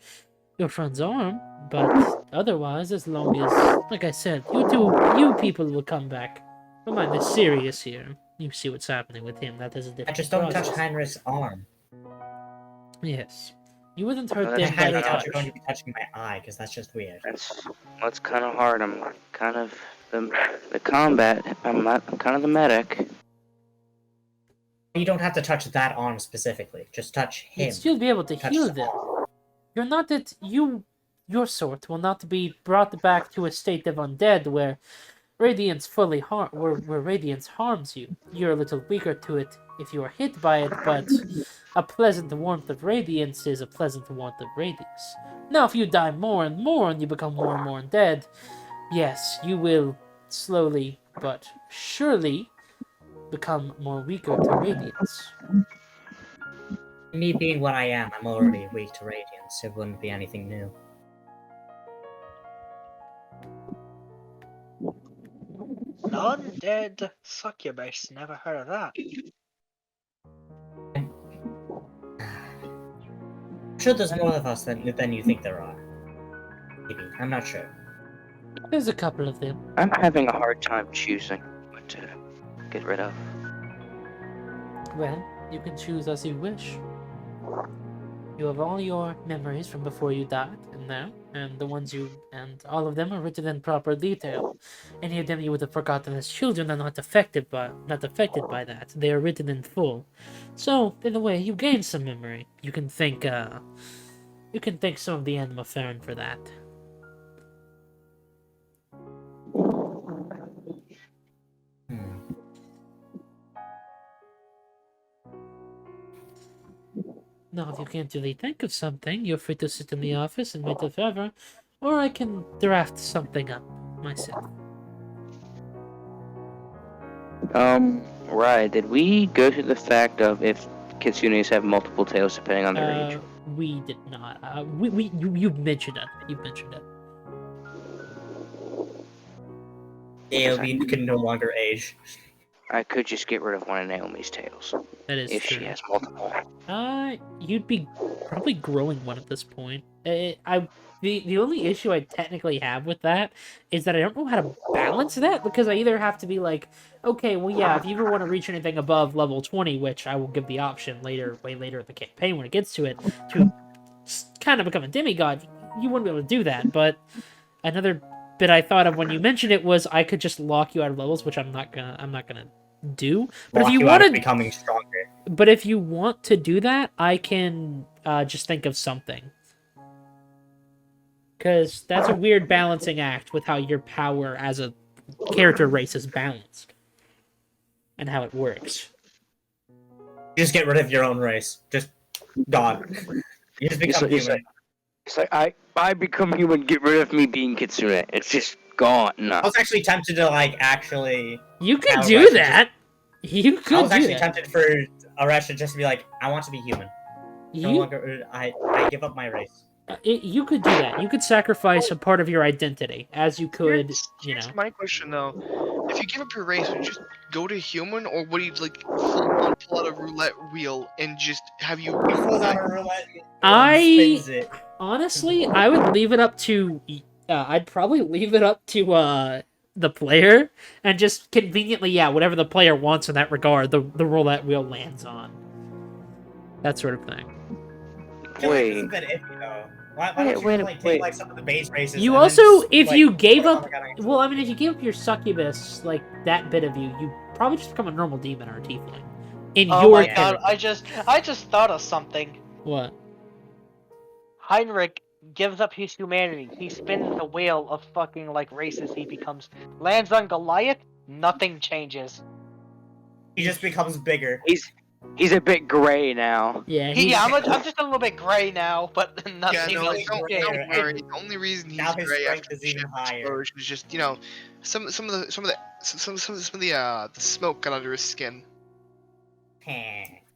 your friend's arm, but otherwise, as long as, like I said, you people will come back. Don't mind this Sirius here. You see what's happening with him. That is a different I just don't process. touch Heinrich's arm. Yes. You wouldn't hurt Well, I them by highly doubt touch. you're going to be touching my eye, because that's just weird. That's kind of hard. I'm kind of the combat. I'm kind of the medic. You don't have to touch that arm specifically. Just touch him. You'd still be able to Touch heal the them. arm. You're not that your sort will not be brought back to a state of undead where radiance where radiance harms you. You're a little weaker to it if you are hit by it, but a pleasant warmth of radiance is a pleasant warmth of radiance. Now, if you die more and more and you become more and more undead, yes, you will slowly but surely become more weaker to radiance. Me being what I am, I'm already weak to radiance. It wouldn't be anything new. Non-dead succubus. Never heard of that. I'm sure there's more of us than you think there are. Maybe. I'm not sure. There's a couple of them. I'm having a hard time choosing what to get rid of. Well, you can choose as you wish. You have all your memories from before you died and now, and all of them are written in proper detail. Any of them you would have forgotten as children are not affected by that. They are written in full. So, in a way, you gain some memory. You can thank some of the Anima Farron for that. Now, if you can't really think of something, you're free to sit in the office and wait forever, or I can draft something up myself. Right. Did we go through the fact of if kitsunes have multiple tails depending on their age? We did not. You mentioned it. You mentioned it. AOB can no longer age. I could just get rid of one of Naomi's tails That is if true. she has multiple. You'd be probably growing one at this point. The only issue I technically have with that is that I don't know how to balance that, because I either have to be like, okay, well, yeah, if you ever want to reach anything above level 20, which I will give the option way later in the campaign when it gets to it, to kind of become a demigod, you wouldn't be able to do that. But another bit I thought of when you mentioned it was I could just lock you out of levels, which I'm not gonna do. But Lock if you you out of want to, becoming stronger. but if you want to do that, I can just think of something. Because that's a weird balancing act with how your power as a character race is balanced. And how it works. You just get rid of your own race. Just gone. You just become human. It's like I become human, get rid of me being kitsune. It's just gone. No. I was actually tempted to actually. You could Now, do Oresha that. You could I was do actually that. tempted for Oresha just to be like, I want to be human. No You, longer, I give up my race. you could do that. You could sacrifice a part of your identity, as you could, Here's my question though. If you give up your race, would you just go to human, or would you full-on pull out a roulette wheel and just have you? He pulls out a roulette. I- Spins it. Honestly, I would leave it up to. I'd probably leave it up to the player, and just conveniently, whatever the player wants in that regard, the roulette wheel lands on. That sort of thing. I feel like Wait. this is a bit iffy, though. Why don't you Wait. take some of the base races? You and also, then, if you gave put it on up, the gun and- well, I mean, if you gave up your succubus, that bit of you, you probably just become a normal demon or a tiefling. In Oh your my god! character. I just thought of something. What? Heinrich gives up his humanity. He spins the wheel of fucking like races he becomes. Lands on Goliath, nothing changes. He just becomes bigger. He's a bit gray now. Yeah, I'm just a little bit gray now, but nothing Yeah, no, else don't changed. worry. The only reason he's Now his gray strength after is the even ship higher. explosion is just some of the smoke got under his skin.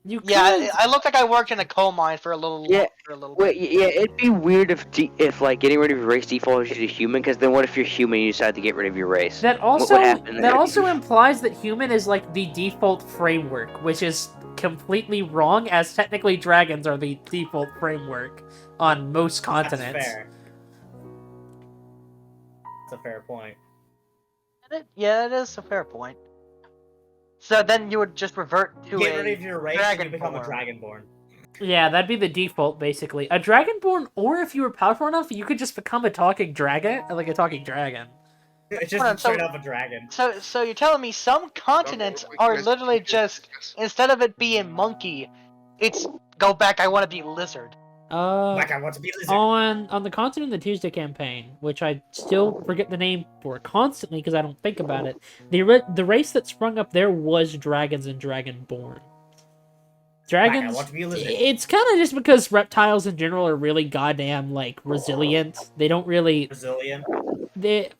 you could. Yeah, I looked like I worked in a coal mine for a little. Yeah, For a little Wait, bit. yeah, it'd be weird if like getting rid of your race default is you to human, because then what if you're human and you decide to get rid of your race? That also What happened that there? also implies that human is like the default framework, which is completely wrong, as technically dragons are the default framework on most continents. That's fair. That's a fair point. Yeah, it is a fair point. So then you would just revert to Get a rid of your race and you become a dragonborn. dragonborn. Yeah, that'd be the default, basically. A dragonborn, or if you were powerful enough, you could just become a talking dragon, like a talking dragon. It's Hold on, just straight up a dragon. So you're telling me some continents are literally just, instead of it being monkey, it's go back, I want to be lizard. Like I want to be a lizard. On the continent of the Tuesday campaign, which I still forget the name for constantly because I don't think about it, the race that sprung up there was dragons and dragonborn. Dragons. Like I want to be a lizard. It's kind of just because reptiles in general are really goddamn like resilient. They don't really. Brazilian. They.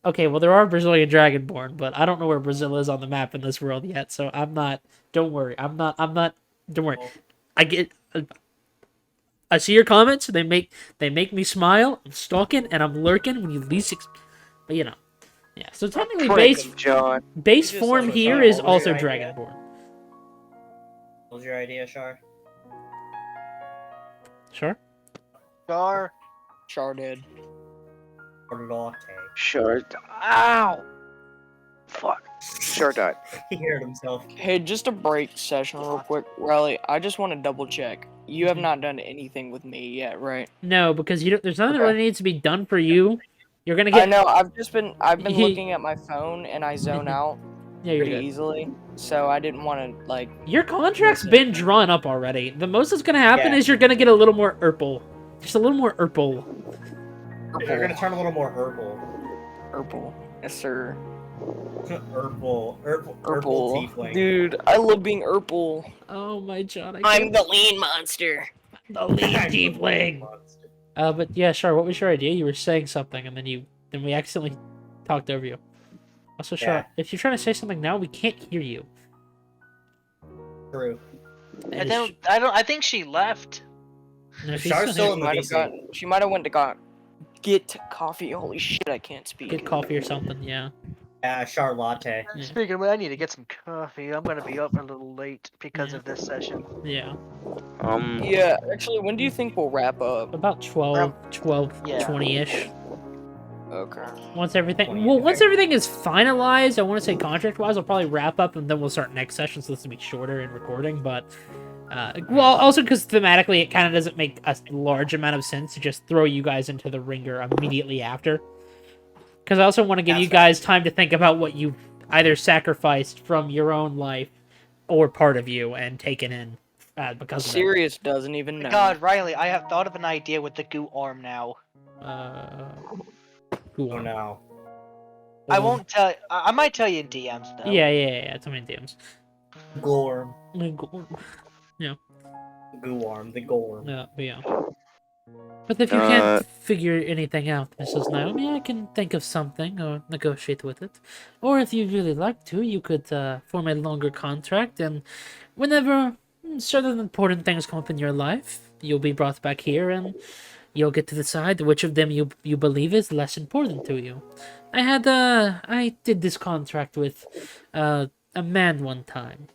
Okay, well there are Brazilian dragonborn, but I don't know where Brazil is on the map in this world yet, so I'm not. Don't worry, I'm not. Don't worry. I see your comments. They make me smile. I'm stalking and I'm lurking when you least. But you know, yeah. So technically, John. base You just form saw the here sign. is What was also your idea? dragonborn. What was your idea, Shar? Sure. Gar. Char did. Or latte? Sure. Ow. Fuck. Sure died. He heard himself. Hey, just a break session real quick, Riley. I just want to double check. You have not done anything with me yet, right? No, because you don't. There's nothing that Okay. really needs to be done for you. You're gonna I get. know. I've been He- looking at my phone and I zone out Yeah, you're pretty good. easily. So I didn't want to like. Your contract's been drawn up already. The most that's gonna happen Yeah. is you're gonna get a little more Urple. Just a little more Urple. They're gonna turn a little more herbal. Purple. Yes, sir. Herbal Purple. tiefling. Dude, I love being purple. Oh my god! I'm the lean monster. the lead tiefling. But yeah, sure. What was your idea? You were saying something, and then we accidentally talked over you. Also, sure. Yeah. If you're trying to say something now, we can't hear you. True. That is- I think she left. No, she's Shar's still in the Might have VC. got. She might have went to get coffee. Holy shit! I can't speak. get coffee or something. Yeah. Char latte. Yeah. Speaking of, I need to get some coffee. I'm gonna be up a little late because Yeah. of this session. Yeah. Yeah, actually, when do you think we'll wrap up? About 12, Yeah. 20-ish. Okay. Once everything, 20, well, once okay. everything is finalized, I want to say contract-wise, I'll probably wrap up, and then we'll start next session, so this will be shorter in recording, but, well, also because thematically, it kind of doesn't make a large amount of sense to just throw you guys into the ringer immediately after. Because I also want to give you guys time to think about what you either sacrificed from your own life or part of you and taken in because of that. Sirius doesn't even know. God, Riley, I have thought of an idea with the goo arm now. Cool. Oh no. I won't tell. I might tell you in DMs though. Yeah. Tell me in DMs. Gorm. Yeah. Guarm. The Gorm. Yeah, but yeah. But if you can't figure anything out, Mrs. Naomi, I can think of something or negotiate with it. Or if you'd really like to, you could form a longer contract, and whenever certain important things come up in your life, you'll be brought back here, and you'll get to decide which of them you believe is less important to you. I did this contract with a man one time.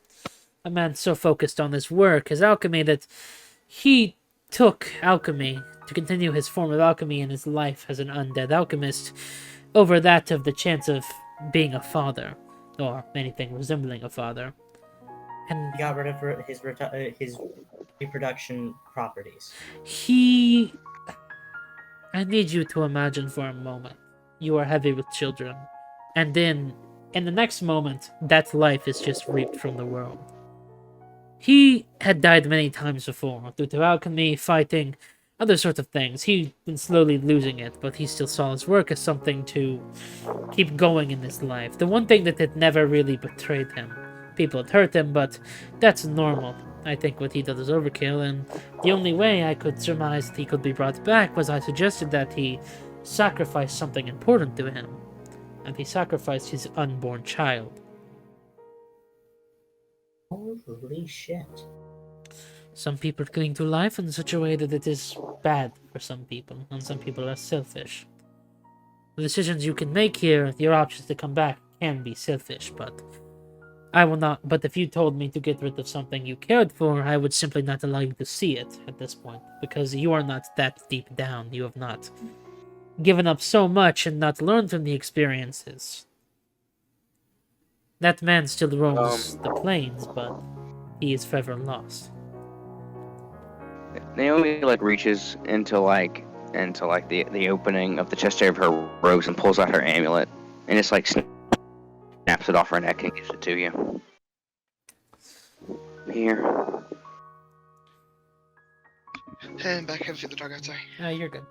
A man so focused on his work, his alchemy, that he took alchemy to continue his form of alchemy in his life as an undead alchemist over that of the chance of being a father, or anything resembling a father. And He got rid of his reproduction properties. I need you to imagine for a moment. You are heavy with children. And then, in the next moment, that life is just reaped from the world. He had died many times before, due to alchemy, fighting, other sorts of things. He'd been slowly losing it, but he still saw his work as something to keep going in his life. The one thing that had never really betrayed him. People had hurt him, but that's normal. I think what he did was overkill, and the only way I could surmise that he could be brought back was I suggested that he sacrifice something important to him, and he sacrificed his unborn child. Holy shit. Some people cling to life in such a way that it is bad for some people, and some people are selfish. The decisions you can make here, your options to come back, can be selfish, but I will not. But if you told me to get rid of something you cared for, I would simply not allow you to see it at this point, because you are not that deep down. You have not given up so much and not learned from the experiences. That man still roams the plains, but he is forever lost. Naomi reaches into the opening of the chest of her robes and pulls out her amulet and just snaps it off her neck and gives it to you. Here. And back head to the dog outside. You're good.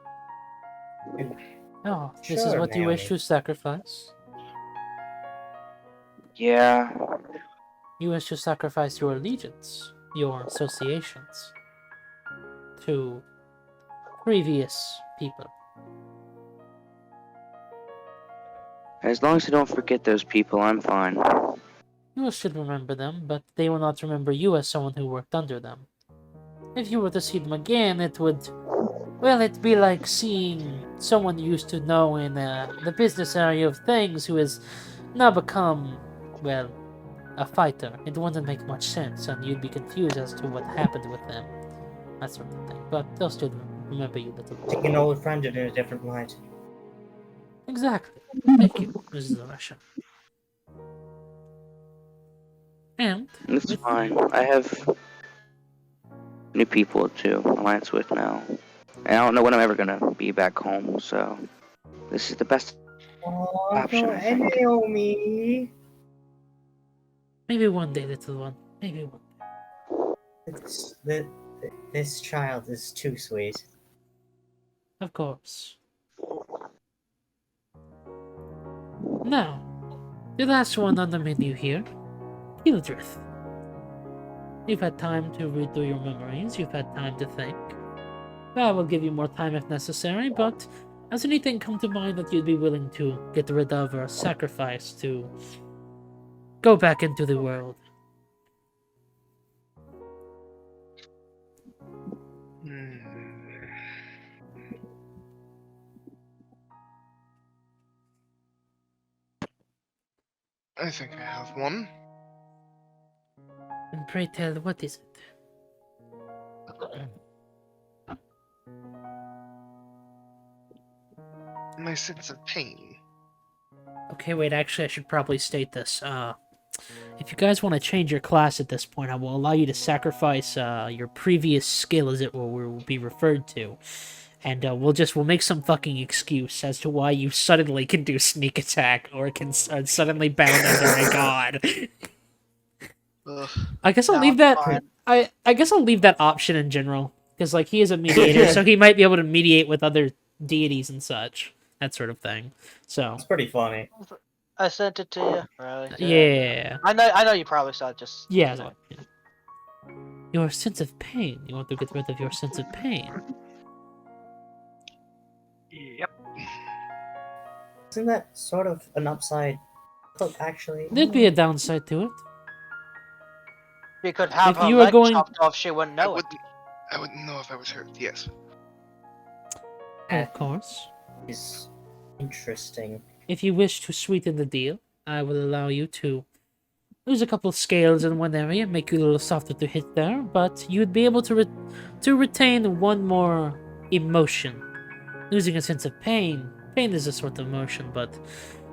Oh, this is Sure, what you wish Naomi. to sacrifice? Yeah. You wish to sacrifice your allegiance, your associations, to previous people. As long as I don't forget those people, I'm fine. You will still remember them, but they will not remember you as someone who worked under them. If you were to see them again, it would... Well, it'd be like seeing someone you used to know in the business area of things who has now become, well, a fighter. It wouldn't make much sense, and you'd be confused as to what happened with them. That sort of thing. But they'll still remember you, little boy. Take an old friend in a different light. Exactly. Thank you, Mrs. Oresha. And It's fine. I have new people to alliance with now. And I don't know when I'm ever gonna be back home, so this is the best option, I think. Naomi. maybe one day, little one. Maybe one day. This child is too sweet. Of course. Now, the last one on the menu here, Kildrith. You've had time to read through your memories, you've had time to think. I will give you more time if necessary, but has anything come to mind that you'd be willing to get rid of or sacrifice to go back into the world? I think I have one. And pray tell, what is it? My sense of pain. Okay, wait, actually I should probably state this. If you guys want to change your class at this point, I will allow you to sacrifice your previous skill, as it will be referred to. And we'll make some fucking excuse as to why you suddenly can do sneak attack or can suddenly bound under a god. Ugh. I guess I'll No, leave that. fine. I guess I'll leave that option in general, because he is a mediator, so he might be able to mediate with other deities and such, that sort of thing. So It's pretty funny. I sent it to you. Right. yeah. I know you probably saw it. Just Yeah. Your sense of pain. You want to get rid of your sense of pain. Yep. Isn't that sort of an upside? Look, actually, There'd be a downside to it. You could have If her you are leg going- chopped off. She wouldn't know it. I wouldn't know if I was hurt. Yes. Of course. is interesting. If you wish to sweeten the deal, I will allow you to lose a couple scales in one area, make you a little softer to hit there, but you'd be able to retain one more emotion. Losing a sense of pain. Pain is a sort of emotion, but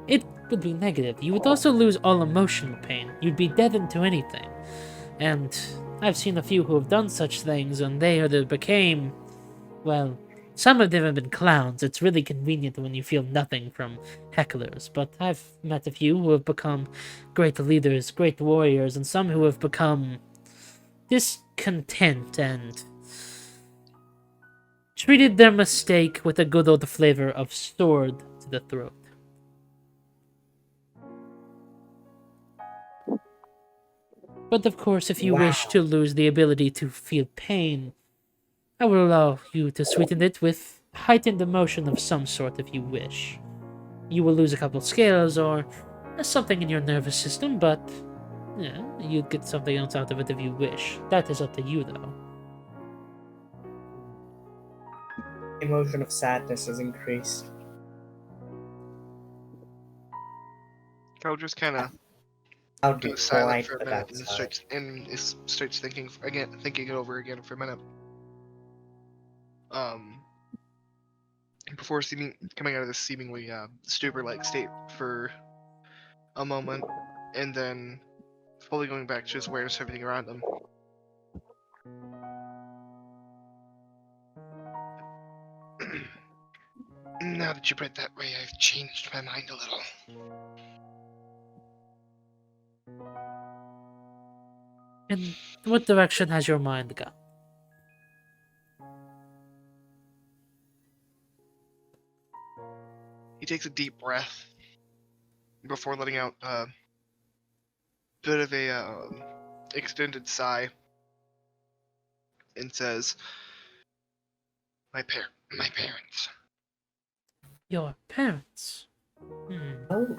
it would be negative. You would also lose all emotional pain. You'd be deadened to anything. And I've seen a few who have done such things, and they became, well, some of them have been clowns. It's really convenient when you feel nothing from hecklers, but I've met a few who have become great leaders, great warriors, and some who have become discontent and treated their mistake with a good old flavor of sword to the throat. But of course, if you wish to lose the ability to feel pain, I will allow you to sweeten it with heightened emotion of some sort if you wish. You will lose a couple scales or something in your nervous system, but yeah, you'd get something else out of it if you wish. That is up to you, though. Emotion of sadness is increased. Carl just kind of How goes silent polite for a but minute outside. and starts thinking it over again for a minute. Before coming out of this seemingly stupor-like state for a moment, and then fully going back to his awareness of everything around him. Now that you put it that way, I've changed my mind a little. In what direction has your mind gone? He takes a deep breath before letting out a bit of a extended sigh and says, My parents. Your parents? Oh,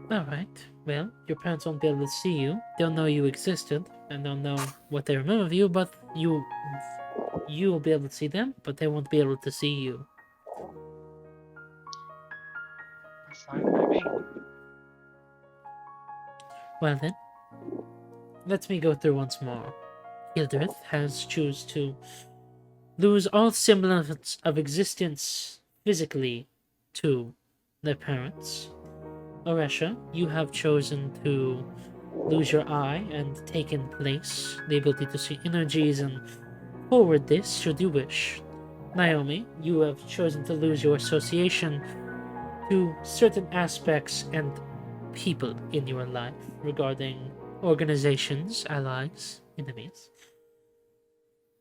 Alright. Well, your parents won't be able to see you. They'll know you existed, and they'll know what they remember of you, but you will be able to see them, but they won't be able to see you. Fine by me. Well then, let me go through once more. Kildrith has chosen to lose all semblance of existence physically to their parents. Oresha, you have chosen to lose your eye and take in place the ability to see energies and forward this should you wish. Naomi, you have chosen to lose your association to certain aspects and people in your life regarding organizations, allies, enemies.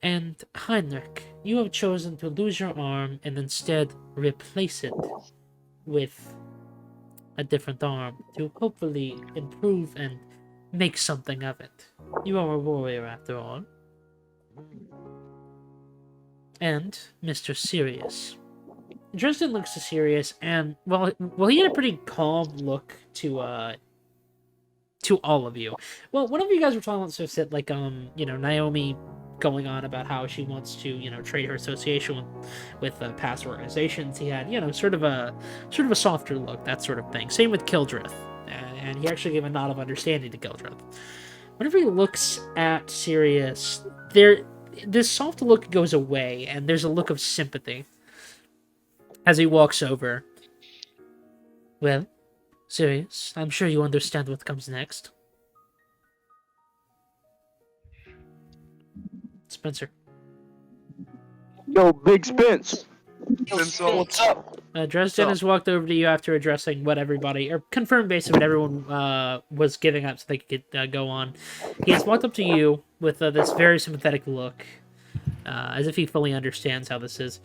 And Heinrich, you have chosen to lose your arm and instead replace it with a different arm to hopefully improve and make something of it. You are a warrior after all. And Mr. Sirius. Dresden looks to Sirius, and well, he had a pretty calm look to all of you. Well, whenever you guys were talking about said like Naomi going on about how she wants to trade her association with past organizations, he had sort of a softer look, that sort of thing. Same with Kildrith, and he actually gave a nod of understanding to Kildrith. Whenever he looks at Sirius, this soft look goes away, and there's a look of sympathy as he walks over. Well, Sirius, I'm sure you understand what comes next. Spencer. Yo, Big Spence. What's up? Dresden has walked over to you after addressing what everybody, or confirmed basically what everyone was giving up so they could go on. He has walked up to you with this very sympathetic look, as if he fully understands how this is,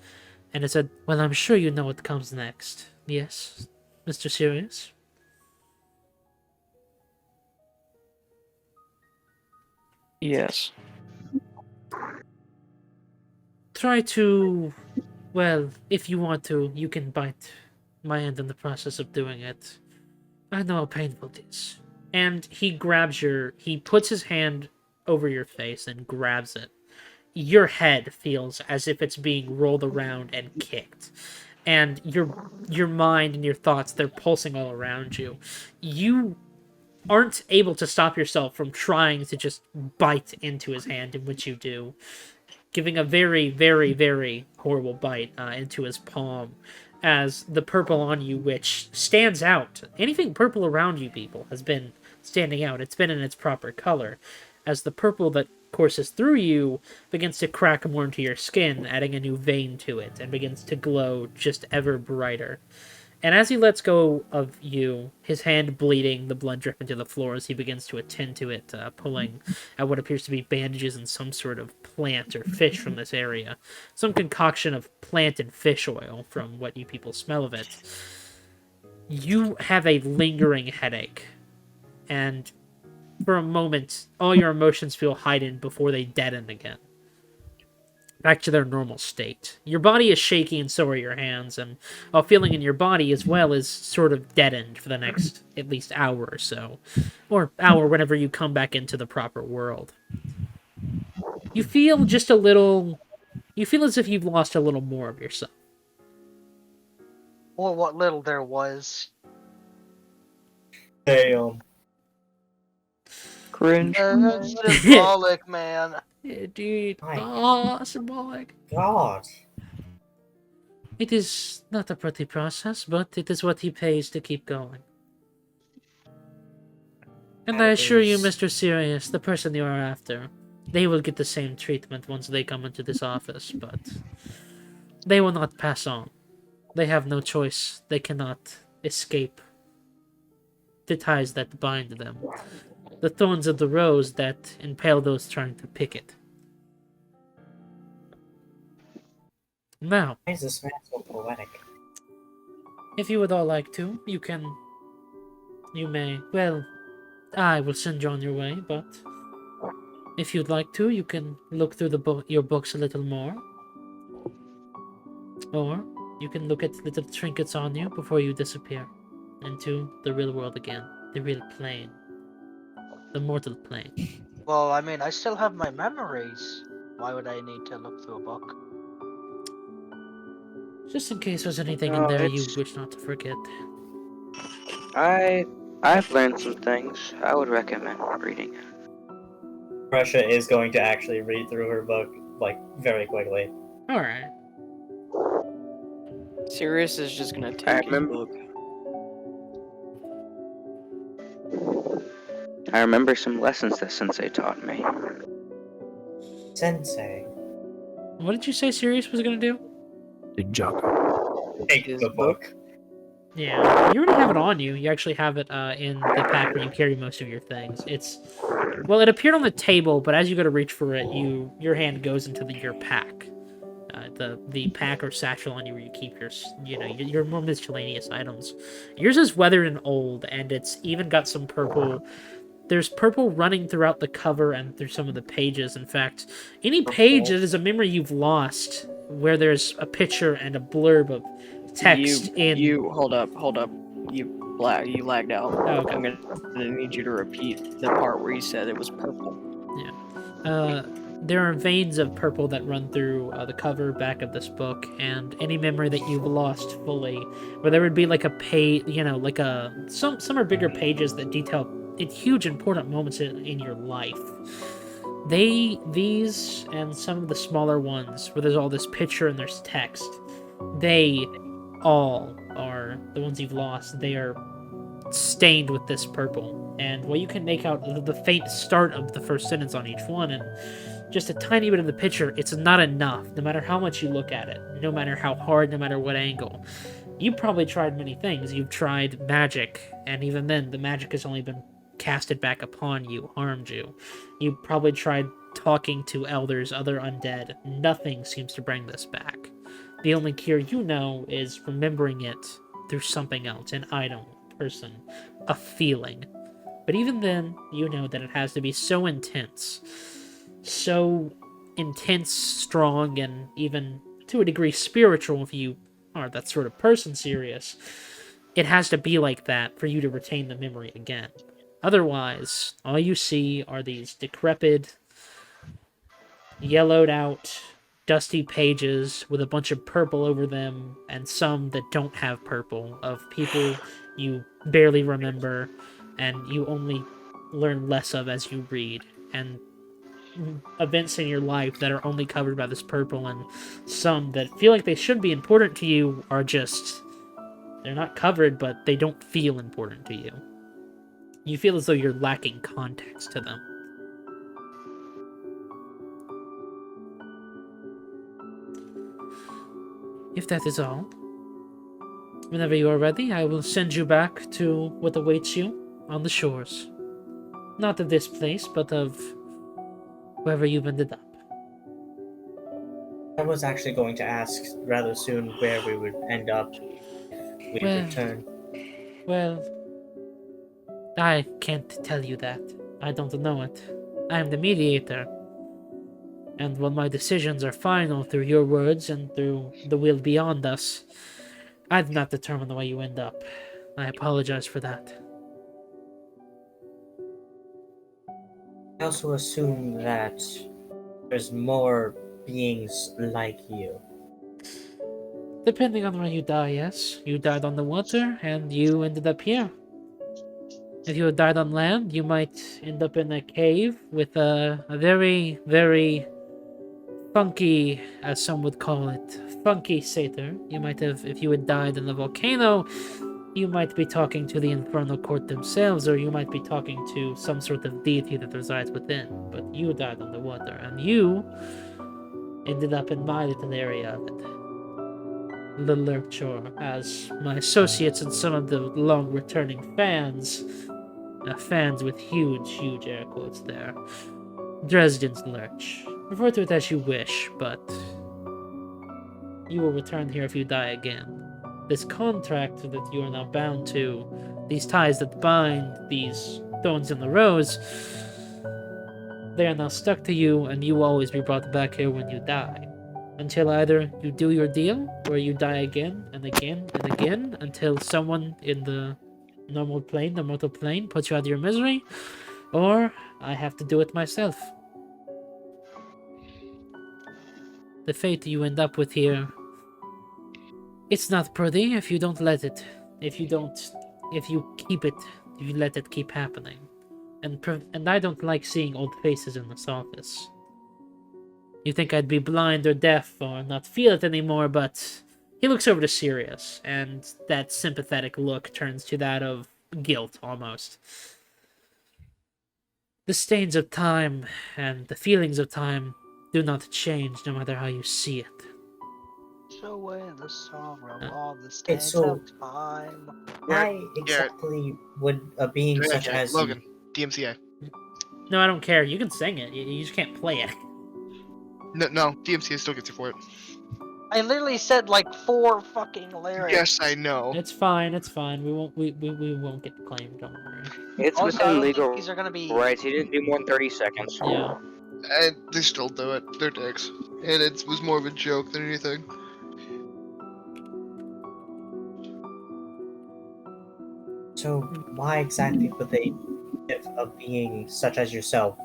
and has said, well, I'm sure you know what comes next. Yes, Mr. Sirius? Yes. Try to, well, if you want to, you can bite my hand in the process of doing it. I know how painful it is. And he puts his hand over your face and grabs it. Your head feels as if it's being rolled around and kicked. And your mind and your thoughts, they're pulsing all around you. You aren't able to stop yourself from trying to just bite into his hand, in which you do, giving a very, very, very horrible bite into his palm, as the purple on you, which stands out. Anything purple around you, people, has been standing out. It's been in its proper color, as the purple that courses through you begins to crack more into your skin, adding a new vein to it, and begins to glow just ever brighter. And as he lets go of you, his hand bleeding, the blood dripping to the floor as he begins to attend to it, pulling at what appears to be bandages and some sort of plant or fish from this area. Some concoction of plant and fish oil from what you people smell of it. You have a lingering headache. And for a moment, all your emotions feel heightened before they deaden again. Back to their normal state. Your body is shaky and so are your hands, and while feeling in your body as well is sort of deadened for the next at least hour or so. Or hour whenever you come back into the proper world. You feel just a little... You feel as if you've lost a little more of yourself. Or what little there was. Damn. Cringe. That's symbolic, man. Indeed. My Symbolic. God. It is not a pretty process, but it is what he pays to keep going. And I That assure you, is- Mr. Sirius, the person you are after, they will get the same treatment once they come into this office, but they will not pass on. They have no choice. They cannot escape the ties that bind them. The thorns of the rose that impale those trying to pick it. Now, Why is this man so poetic? if you would all like to, you may, well, I will send you on your way, but if you'd like to, you can look through your books a little more. Or you can look at little trinkets on you before you disappear into the real world again. The real plane. The mortal plane. Well, I mean, I still have my memories. Why would I need to look through a book? Just in case there's anything No, in there you it's- wish not to forget. I've learned some things. I would recommend reading it. Oresha is going to actually read through her book, like, very quickly. Alright. Sirius is just gonna take his remember- book. I remember some lessons that Sensei taught me. Sensei. What did you say Sirius was gonna do? Take His the book. Yeah, you already have it on you. You actually have it in the pack where you carry most of your things. Well, it appeared on the table, but as you go to reach for it, your hand goes into your pack. The pack or satchel on you where you keep your more miscellaneous items. Yours is weathered and old, and it's even got some purple. There's purple running throughout the cover and through some of the pages. In fact, any page that is a memory you've lost, where there's a picture and a blurb of text You hold up. You lagged out. Oh, okay. I'm gonna need you to repeat the part where you said it was purple. There are veins of purple that run through the cover back of this book, and any memory that you've lost fully, where there would be like a page, some are bigger pages that detail huge important moments in your life. These and some of the smaller ones where there's all this picture and there's text, they all are the ones you've lost. They are stained with this purple, and while you can make out the faint start of the first sentence on each one and just a tiny bit of the picture, it's not enough, no matter how much you look at it, no matter how hard, no matter what angle. You've probably tried many things. You've tried magic, and even then, the magic has only been casted back upon you, harmed you. You probably tried talking to elders, other undead. Nothing seems to bring this back. The only cure you know is remembering it through something else, an item, person, a feeling. But even then, you know that it has to be so intense, strong, and even to a degree spiritual if you are that sort of person, Sirius. It has to be like that for you to retain the memory again. Otherwise, all you see are these decrepit, yellowed out, dusty pages with a bunch of purple over them, and some that don't have purple, of people you barely remember, and you only learn less of as you read, and events in your life that are only covered by this purple, and some that feel like they should be important to you are just... they're not covered, but they don't feel important to you. You feel as though you're lacking context to them. If that is all, Whenever you are ready, I will send you back to what awaits you on the shores. Not of this place, but of wherever you've ended up. I was actually going to ask rather soon where we would end up if we return. Well, I can't tell you that. I don't know it. I am the mediator. And while my decisions are final through your words and through the will beyond us, I do not determine the way you end up. I apologize for that. I also assume that there's more beings like you. Depending on where you die, yes. You died on the water, and you ended up here. If you had died on land, you might end up in a cave with a very, very funky, as some would call it, funky satyr. You might have, if you had died in the volcano, you might be talking to the infernal court themselves, or you might be talking to some sort of deity that resides within. But you died on the water, and you ended up in my little area of it. The Lurch, or as my associates and some of the long returning fans, fans with huge air quotes there, Dresden's Lurch. Refer to it as you wish, but you will return here if you die again. This contract that you are now bound to, these ties that bind, these thorns in the rose, they are now stuck to you, and you will always be brought back here when you die. Until either you do your deal, or you die again and again and again, until someone in the normal plane, the mortal plane, puts you out of your misery, or I have to do it myself. The fate you end up with here, it's not pretty if you don't let it. If you keep it, if you let it keep happening. And I don't like seeing old faces in this office. You think I'd be blind or deaf or not feel it anymore, but he looks over to Sirius, and that sympathetic look turns to that of guilt, almost. The stains of time and the feelings of time do not change no matter how you see it. So away the sorrow of the stains so- of time. Why exactly would a being such as Logan, DMCA. No, I don't care. You can sing it. You just can't play it. No, DMCA still gets you for it. I literally said like 4 fucking lyrics. Yes, I know. It's fine. It's fine. We won't get claimed. Don't worry. It's Also, I within don't legal think these are gonna be. rights. He didn't do more than 30 seconds. Yeah. And they still do it. They're dicks. And it was more of a joke than anything. So why exactly would they give a being such as yourself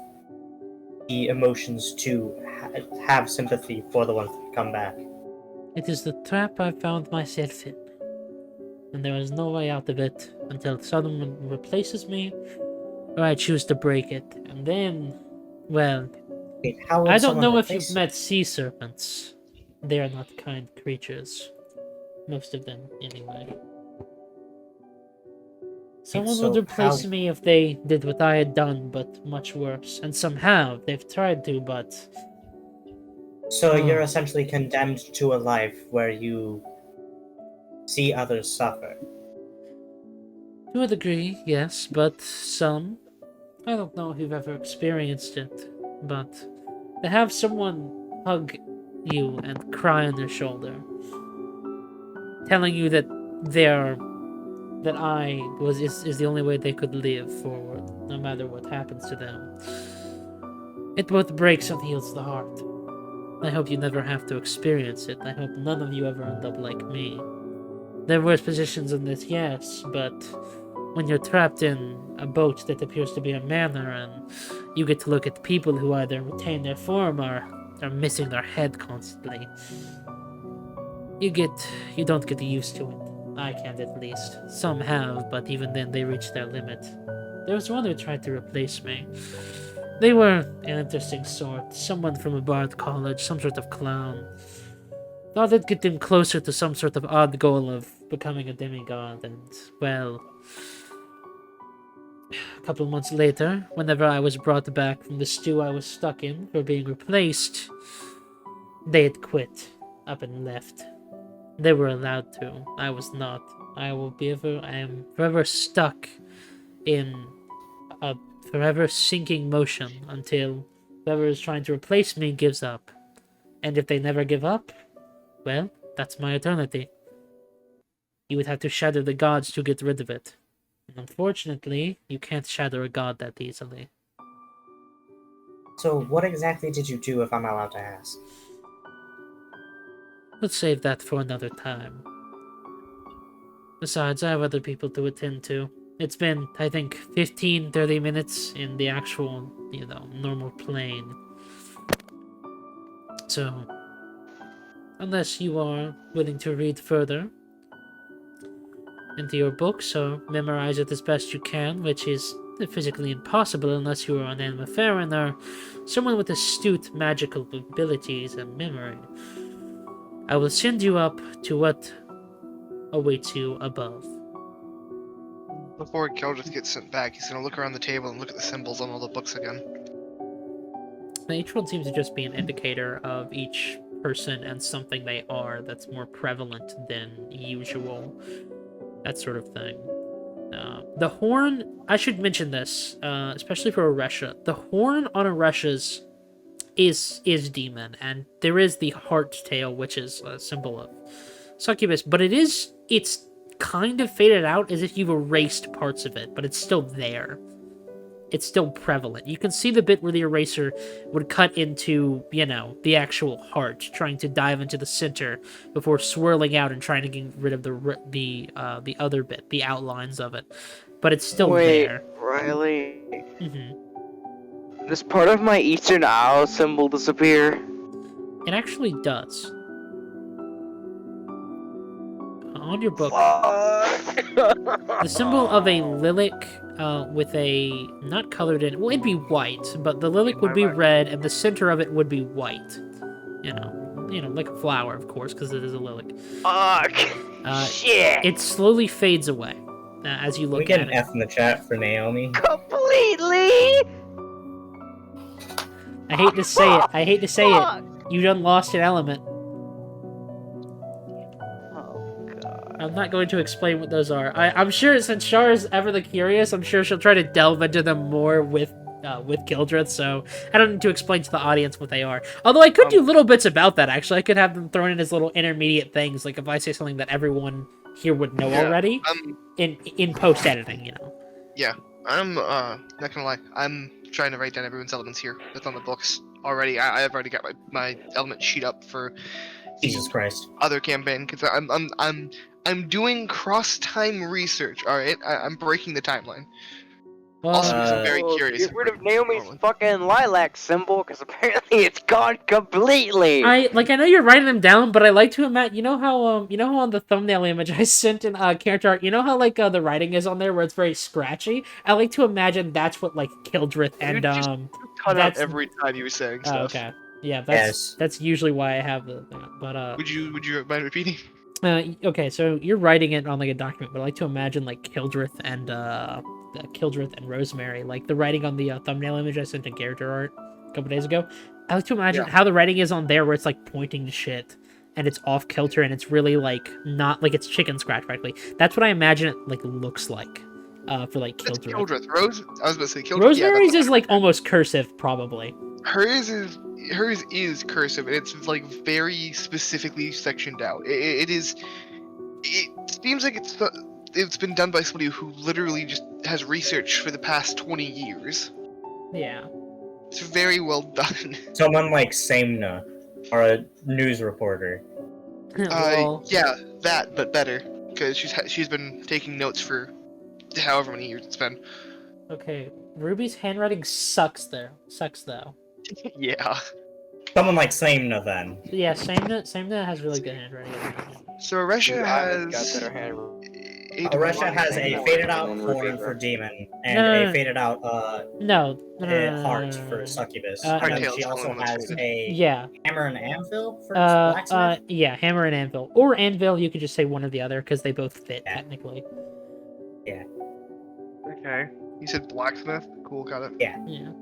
the emotions to have sympathy for the ones that come back? It is the trap I found myself in. And there is no way out of it until someone replaces me, or I choose to break it. And then, well, Wait, how would I don't someone know if replace you've met sea serpents. They are not kind creatures. Most of them, anyway. Someone so would replace how- me if they did what I had done, but much worse. And some have. They've tried to, but... So Oh. you're essentially condemned to a life where you see others suffer. To a degree, yes, but some... I don't know if you've ever experienced it, but to have someone hug you and cry on their shoulder, telling you that is the only way they could live forward, no matter what happens to them. It both breaks and heals the heart. I hope you never have to experience it. I hope none of you ever end up like me. There are worse positions in this, yes, but when you're trapped in a boat that appears to be a manor and you get to look at people who either retain their form or are missing their head constantly, you don't get used to it. I can't, at least. Some have, but even then they reach their limit. There was one who tried to replace me. They were an interesting sort. Someone from a bard college, some sort of clown. Thought it'd get them closer to some sort of odd goal of becoming a demigod, and, well... A couple of months later, whenever I was brought back from the stew I was stuck in for being replaced, they had quit, up and left. They were allowed to. I was not. I am forever stuck in a forever sinking motion until whoever is trying to replace me gives up. And if they never give up, well, that's my eternity. You would have to shadow the gods to get rid of it. And unfortunately, you can't shadow a god that easily. So, what exactly did you do, if I'm allowed to ask? Let's save that for another time. Besides, I have other people to attend to. It's been, I think, 15-30 minutes in the actual, normal plane. So, unless you are willing to read further into your books or memorize it as best you can, which is physically impossible unless you are an Animaferan or someone with astute magical abilities and memory, I will send you up to what awaits you above. Before Kildrith gets sent back, he's gonna look around the table and look at the symbols on all the books again. Each one seems to just be an indicator of each person and something they are that's more prevalent than usual. That sort of thing. The horn, I should mention this, especially for Oresha. The horn on Oresha's is demon, and there is the heart tail, which is a symbol of succubus, but it's kind of faded out as if you've erased parts of it, but it's still there. It's still prevalent. You can see the bit where the eraser would cut into, the actual heart, trying to dive into the center before swirling out and trying to get rid of the other bit, the outlines of it. But it's still there. Riley. Mm-hmm. Does part of my Eastern Isle symbol disappear? It actually does. On your book, the symbol of a lilac with a not colored in, well, it'd be white, but the lilac would be red, and the center of it would be white. Like a flower, of course, because it is a lilac. Fuck. Shit. It slowly fades away as you look we get at an it. F in the chat for Naomi. Completely. I hate to say it. I hate to say it. You done lost an element. I'm not going to explain what those are. I'm sure since Char's ever the curious, I'm sure she'll try to delve into them more with Kildrith, so I don't need to explain to the audience what they are. Although I could do little bits about that, actually. I could have them thrown in as little intermediate things, like if I say something that everyone here would know already, in post-editing, Yeah, I'm not gonna lie. I'm trying to write down everyone's elements here that's on the books already. I've already got my element sheet up for Jesus Christ. other campaign, because I'm doing cross-time research, alright? I'm breaking the timeline. Well, Also, because I'm very curious. Get rid of Naomi's fucking lilac symbol, because apparently it's gone completely. I know you're writing them down, but I like to imagine. You know how on the thumbnail image I sent in character art. You know how the writing is on there where it's very scratchy. I like to imagine that's what Kildrith and Cut out every time you were saying stuff. Oh, okay. Yeah, Yes. that's usually why I have the thing. But Would you mind repeating? Okay, so you're writing it on a document, but I like to imagine Kildrith and Kildrith and Rosemary, the writing on the thumbnail image I sent in character art a couple days ago. I like to imagine how the writing is on there, where it's pointing to shit and it's off kilter and it's really not it's chicken scratch practically. That's what I imagine it looks like for Kildrith. Kildrith. I was about to say Kildrith. Rosemary's is almost cursive, probably. Hers is cursive, and it's very specifically sectioned out. It seems like it's been done by somebody who literally just has researched for the past 20 years. Yeah. It's very well done. Someone like Samna, or a news reporter. Well, yeah, that, but better, because she's been taking notes for however many years it's been. Okay, Ruby's handwriting sucks though. Yeah. Someone like Samna, then. Yeah, Samna has really good handwriting. So Oresha has Oresha has a faded out horn for demon, and a faded out heart for succubus. And then she also has a hammer and anvil for blacksmith. Yeah, hammer and anvil. Or anvil, you could just say one or the other, because they both fit, technically. Yeah. Okay. You said blacksmith? Cool, got it. Yeah. Yeah.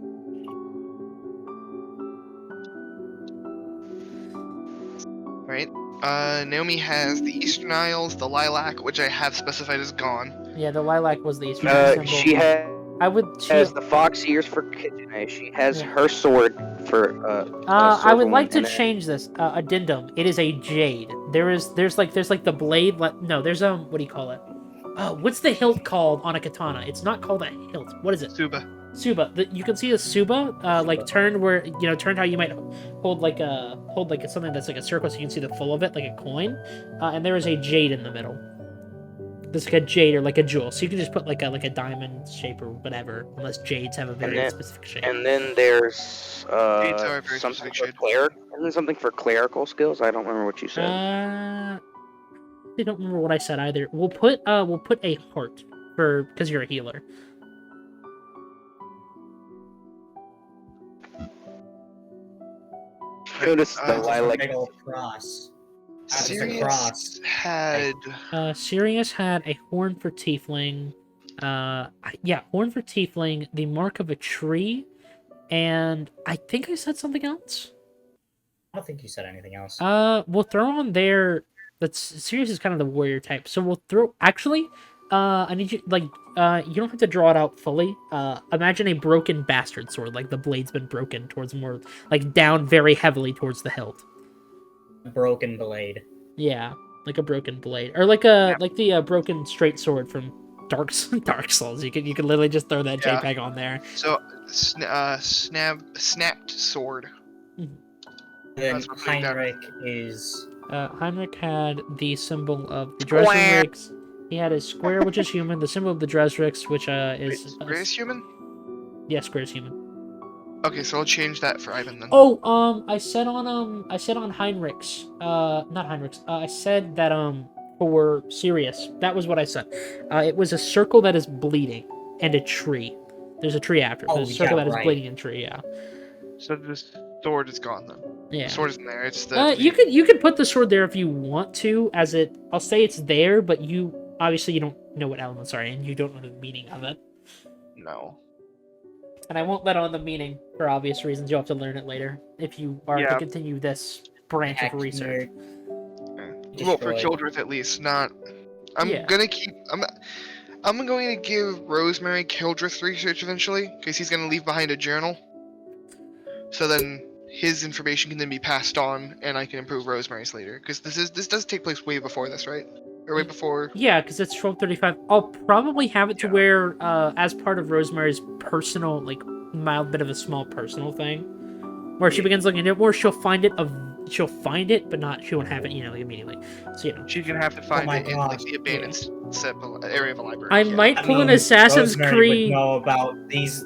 Right. Naomi has the Eastern Isles, the lilac, which I have specified as gone. Yeah, the lilac was the Eastern symbol. She has the fox ears for Kitsune. She has her sword for I would swordwoman, like to and then- change this. Addendum. It is a jade. There's like the blade. No, there's what do you call it? What's the hilt called on a katana? It's not called a hilt. What is it? Suba. You can see a Suba, like turned where turned how you might hold like something that's like a circle, so you can see the full of it, like a coin. And there is a jade in the middle. There's like a jade or like a jewel, so you can just put like a diamond shape or whatever, unless jades have a very specific shape. And then there's something for something for clerical skills. I don't remember what you said. I don't remember what I said either. We'll put a heart because you're a healer. Notice the lilac. Big old cross. Sirius had Sirius had a horn for tiefling. Horn for tiefling, the mark of a tree, and I think I said something else. I don't think you said anything else. We'll throw on there. That's Sirius is kind of the warrior type, so we'll throw. Actually, I need you you don't have to draw it out fully. Imagine a broken bastard sword, like the blade's been broken towards more, like down very heavily towards the hilt. Broken blade. Yeah, like a broken blade, or like the broken straight sword from Dark Souls. You could literally just throw that JPEG on there. So, snapped sword. Then Heinrich is. Heinrich had the symbol of the Dresden Lurch. He had a square, which is human. The symbol of the Dresden, which is. Square is human? Yeah, square is human. Okay, so I'll change that for Ivan then. Oh, I said on Heinrich's, not Heinrich's. I said that for Sirius, that was what I said. It was a circle that is bleeding and a tree. There's a tree after. There's a circle that is bleeding and a tree. Yeah. So this sword is gone then. Yeah. The sword isn't there. It's the. You could put the sword there if you want to, as it. I'll say it's there, but you don't know what elements are, and you don't know the meaning of it. No. And I won't let on the meaning for obvious reasons. You'll have to learn it later if you are to continue this branch of research. Well, for Kildrith at least, not. I'm going to give Rosemary Kildrith's research eventually, because he's going to leave behind a journal. So then his information can then be passed on, and I can improve Rosemary's later. Because this does take place way before this, right? Or way before. Yeah, because it's 1235. I'll probably have it to where, as part of Rosemary's personal, like, mild bit of a small personal thing, where she begins looking at it, or she'll find it, but she won't have it, immediately. So, she's gonna have to find it in like the abandoned area of a library. I might pull an Assassin's Creed. Would know about this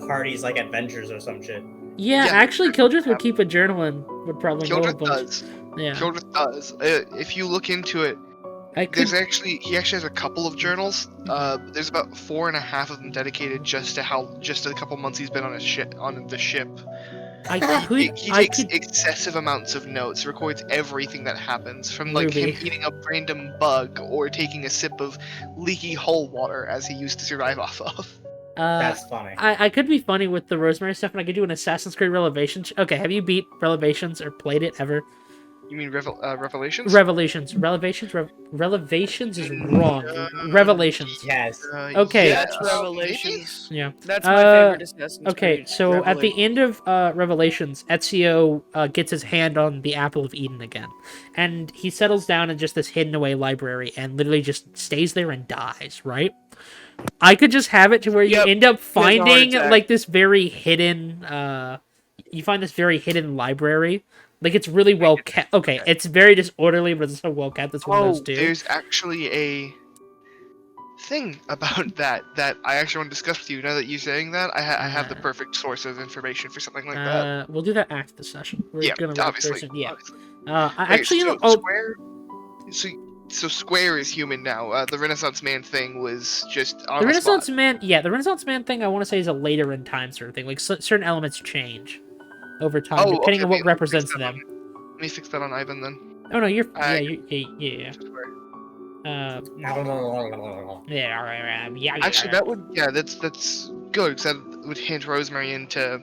party's like adventures or some shit. Yeah, actually, Kildrith would keep a journal and would probably know a Kildrith bunch. does. Yeah. Kildrith does. If you look into it, he actually has a couple of journals. There's about 4.5 of them dedicated just to a couple months he's been on the ship. He takes excessive amounts of notes, records everything that happens, from like him eating a random bug or taking a sip of leaky hole water as he used to survive off of. That's funny. I could be funny with the Rosemary stuff, and I could do an Assassin's Creed Revelations. Okay, have you beat Revelations or played it ever? You mean Revelations? Revelations is wrong. Revelations. Yes. Okay. That's Revelations. Yeah. That's my favorite Assassin's Okay, Creed. so at the end of Revelations, Ezio gets his hand on the Apple of Eden again. And he settles down in just this hidden away library and literally just stays there and dies, right? I could just have it to where you end up finding like this very hidden you find this very hidden librry. Like, it's really well kept. Okay, it's very disorderly, but it's so well kept. That's one of those two. There's actually a thing about that I actually want to discuss with you. Now that you're saying that, I have the perfect source of information for something like that. We'll do that after the session. We're gonna obviously. Square. So Square is human now. The Renaissance Man thing was just on the Renaissance Man. Yeah, the Renaissance Man thing. I want to say is a later in time sort of thing. Like certain elements change over time, depending on what represents them. Let me fix that on Ivan then. Oh no, you're yeah. Actually, that would that's good because that would hint Rosemary into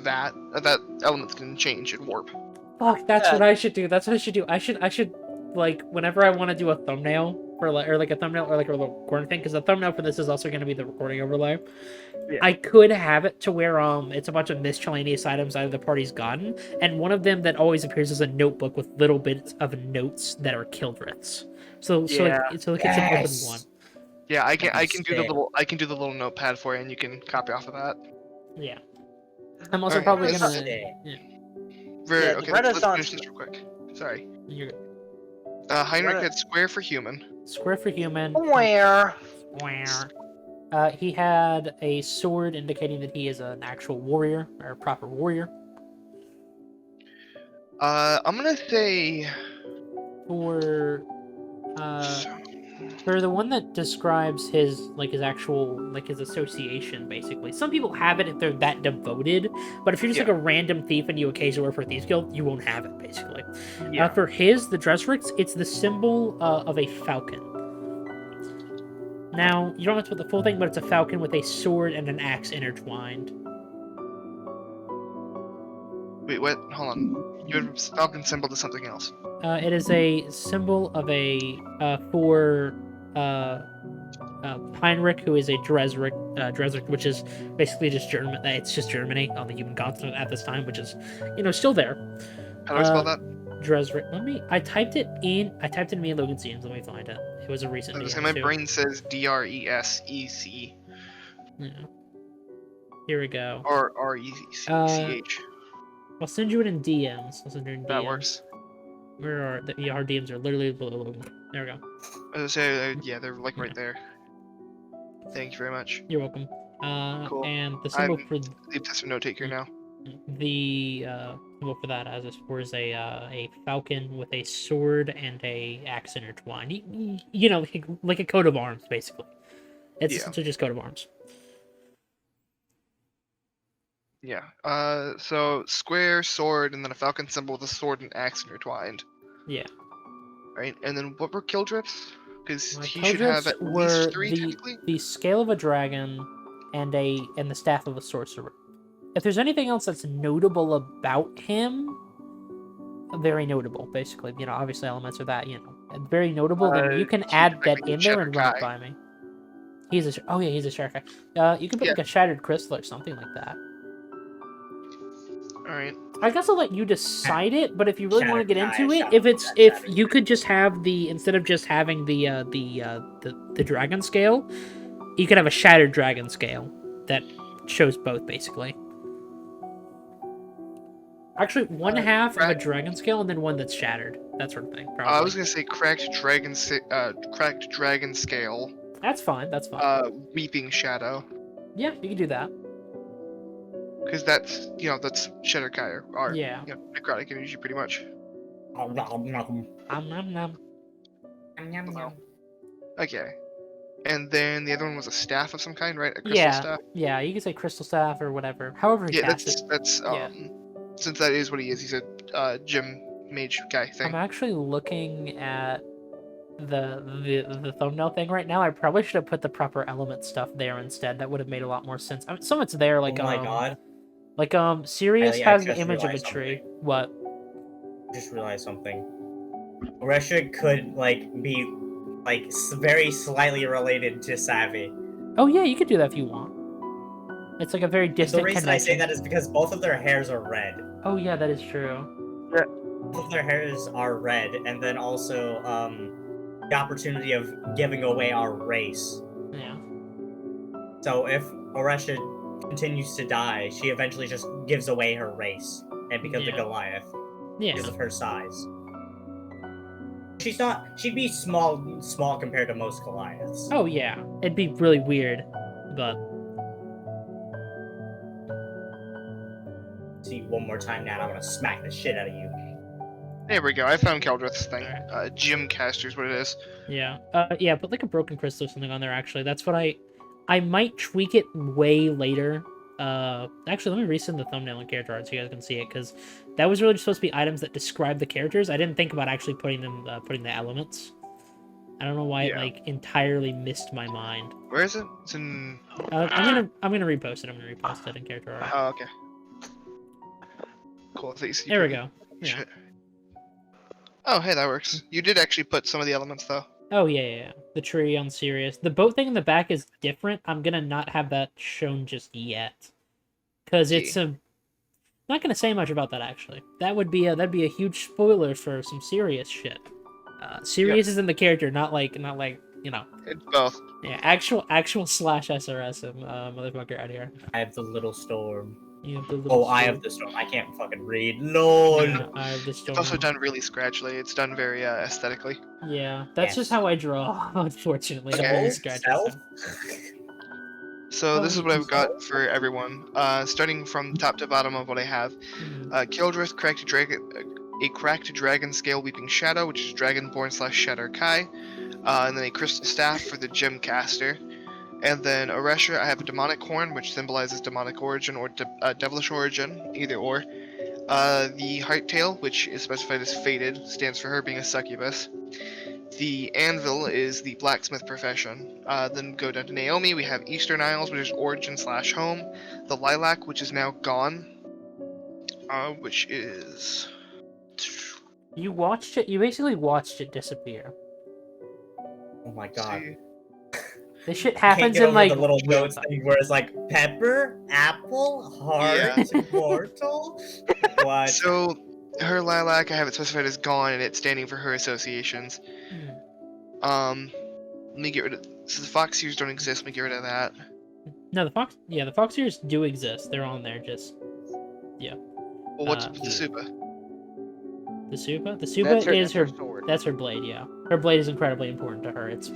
that element's can change and warp. Fuck, that's what I should do. That's what I should do. I should like whenever I want to do a thumbnail for like a thumbnail or like a recording thing, because the thumbnail for this is also going to be the recording overlay. Yeah. I could have it to where it's a bunch of miscellaneous items either the party's gotten, and one of them that always appears is a notebook with little bits of notes that are Kildriths. So the kitchen open one. Yeah, I can do the Sick. little notepad for you, and you can copy off of that. Yeah. I'm also Alright, probably that's gonna. sick. Yeah. Yeah, Okay, let's Renaissance- finish this real quick. Sorry. You're good. Heinrich Rena- had square for human. Square for human. Where? He had a sword indicating that he is an actual warrior or a proper warrior. I'm gonna say For the one that describes his actual his association, basically. Some people have it if they're that devoted, but if you're just like a random thief and you occasionally work for a thieves guild, you won't have it, basically. Yeah. For the Dresdens, it's the symbol of a falcon. Now, you don't have to put the full thing, but it's a falcon with a sword and an axe intertwined. Wait, what? Hold on. Your falcon symbol to something else. It is a symbol of for Heinrich, who is a Dresden, which is basically just German. It's just Germany on the human continent at this time, which is, still there. How do I spell that? Dresden. I typed it in me and Logan scenes. Let me find it. It was a recent. My brain says Dresec. Yeah. Here we go. Or Recch. I'll send you it in DMs. That works. Where are our DMs are literally below Logan. There we go. As I say, yeah, they're like right there. Thank you very much. You're welcome. Cool. And the symbol for leave test note taker now. The symbol for that as is a falcon with a sword and a axe intertwined. Like a coat of arms, basically. It's essentially just coat of arms. Yeah. So square, sword, and then a falcon symbol with a sword and axe intertwined. Yeah. Right, and then what were Kildriths? Because he Kildriths should have at least 3 technically. The scale of a dragon and the staff of a sorcerer. If there's anything else that's notable about him, very notable, basically. Obviously elements are that, very notable. Then you can add that in there and run it by me. He's a shattered guy. You can put like a shattered crystal or something like that. All right. I guess I'll let you decide it, but if you really want to get into it, Shattered if you could just have instead of just having the dragon scale, you could have a shattered dragon scale that shows both, basically. Actually, one half of a dragon scale and then one that's shattered, that sort of thing. Probably. I was gonna say cracked dragon scale. That's fine. That's fine. Weeping shadow. Yeah, you can do that. Because that's Shatter Kai or Yeah. necrotic energy pretty much. Okay. And then the other one was a staff of some kind, right? A crystal staff? Yeah, you can say crystal staff or whatever. However he casts it. That's since that is what he is, he's a gym mage guy thing. I'm actually looking at the thumbnail thing right now. I probably should have put the proper element stuff there instead. That would have made a lot more sense. I mean, some of it's there, like oh my god. Like Sirius I has the just image of a realized tree. something. What? I just realized something. Oresha could be very slightly related to Savvy. Oh yeah, you could do that if you want. It's like a very distant The reason connection. I say that is because both of their hairs are red. Oh yeah, that is true. Both of their hairs are red, and then also the opportunity of giving away our race. Yeah. So if Oresha continues to die, she eventually just gives away her race and becomes a Goliath Yeah. because of her size. She'd be small compared to most Goliaths. Oh yeah, it'd be really weird, but See one more time now, and I'm gonna smack the shit out of you. There we go. I found Kildrith's thing. Gym caster is what it is. yeah. Yeah, put like a broken crystal or something on there. Actually, that's what I might tweak it way later. Actually, let me resend the thumbnail and character art so you guys can see it, because that was really just supposed to be items that describe the characters. I didn't think about actually putting the elements. I don't know why it entirely missed my mind. Where is it? It's in. I'm gonna repost it. I'm gonna repost it in character art. Oh, okay. Cool. There we go. Yeah. Shit. Oh, hey, that works. You did actually put some of the elements, though. Oh yeah. The tree on Sirius. The boat thing in the back is different. I'm gonna not have that shown just yet, because it's a. Not gonna say much about that actually. That'd be a huge spoiler for some Sirius shit. Sirius is in the character, not like you know. It's both. Yeah, actual / SRS motherfucker out here. I have the little storm. You have the little I have the storm. I can't fucking read. Lord. Yeah, I have the storm. It's also done really scratchily. It's done very aesthetically. Yeah, that's just how I draw. Unfortunately, Okay. I really scratch Self? So this is what I've got for everyone. Starting from top to bottom of what I have. Kildrith, a cracked dragon scale weeping shadow, which is dragonborn / shatter kai. And then a crystal staff for the gemcaster. And then Oresha, I have a demonic horn, which symbolizes demonic origin or devilish origin, either or. The heart tail, which is specified as fated, stands for her being a succubus. The anvil is the blacksmith profession. Then go down to Naomi, we have Eastern Isles, which is origin / home. The lilac, which is now gone, which is... You watched it. You basically watched it disappear. Oh my god. This shit Can't happens get in over like the little notes thing where it's like pepper, apple, heart, mortal. What? So her lilac, I have it specified as gone, and it's standing for her associations. Let me get rid of. So the fox ears don't exist. Let me get rid of that. No, the fox ears do exist. They're on there. Just Well, what's the supa? The supa? The That's supa her- is that's her her. sword. That's her blade. Yeah, her blade is incredibly important to her. It's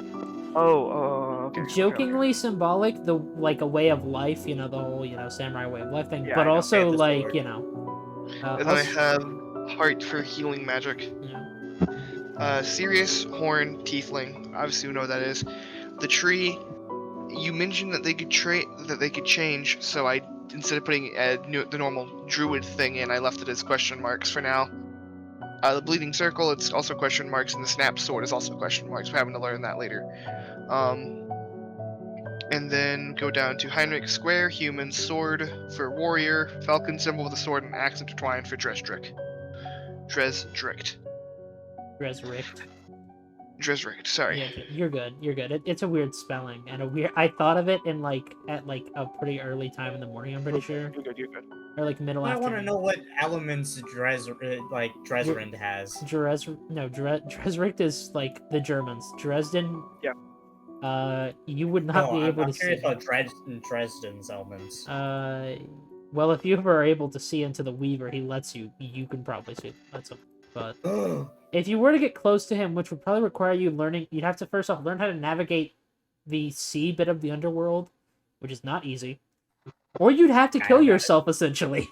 Okay. jokingly symbolic, the like a way of life. You know, the whole samurai way of life thing. Yeah, but I know. also the like sword. And then I have heart for healing magic. Sirius, horn, tiefling. Obviously, we know what that is. The tree. You mentioned that they could change, so I instead of putting the normal druid thing in, I left it as question marks for now. The bleeding circle, it's also question marks, and the snap sword is also question marks. We're having to learn that later. And then go down to Heinrich square, human sword for warrior, falcon symbol with a sword and axe intertwined for Dresdrick. Dresdrick, sorry. Yeah, you're good. You're good. It's a weird spelling and a weird. I thought of it in at a pretty early time in the morning. I'm pretty sure, You're good, you're good. or like middle I afternoon. want to know what elements Dresden has. Dresricht is like the Germans. Dresden. Yeah. You would not be able I'm to curious see. about Dresden's elements. Well, if you ever are able to see into the Weaver, he lets you. You can probably see. That's a. But if you were to get close to him, which would probably require you learning, you'd have to first off learn how to navigate the sea bit of the underworld, which is not easy. Or you'd have to kill yourself, essentially.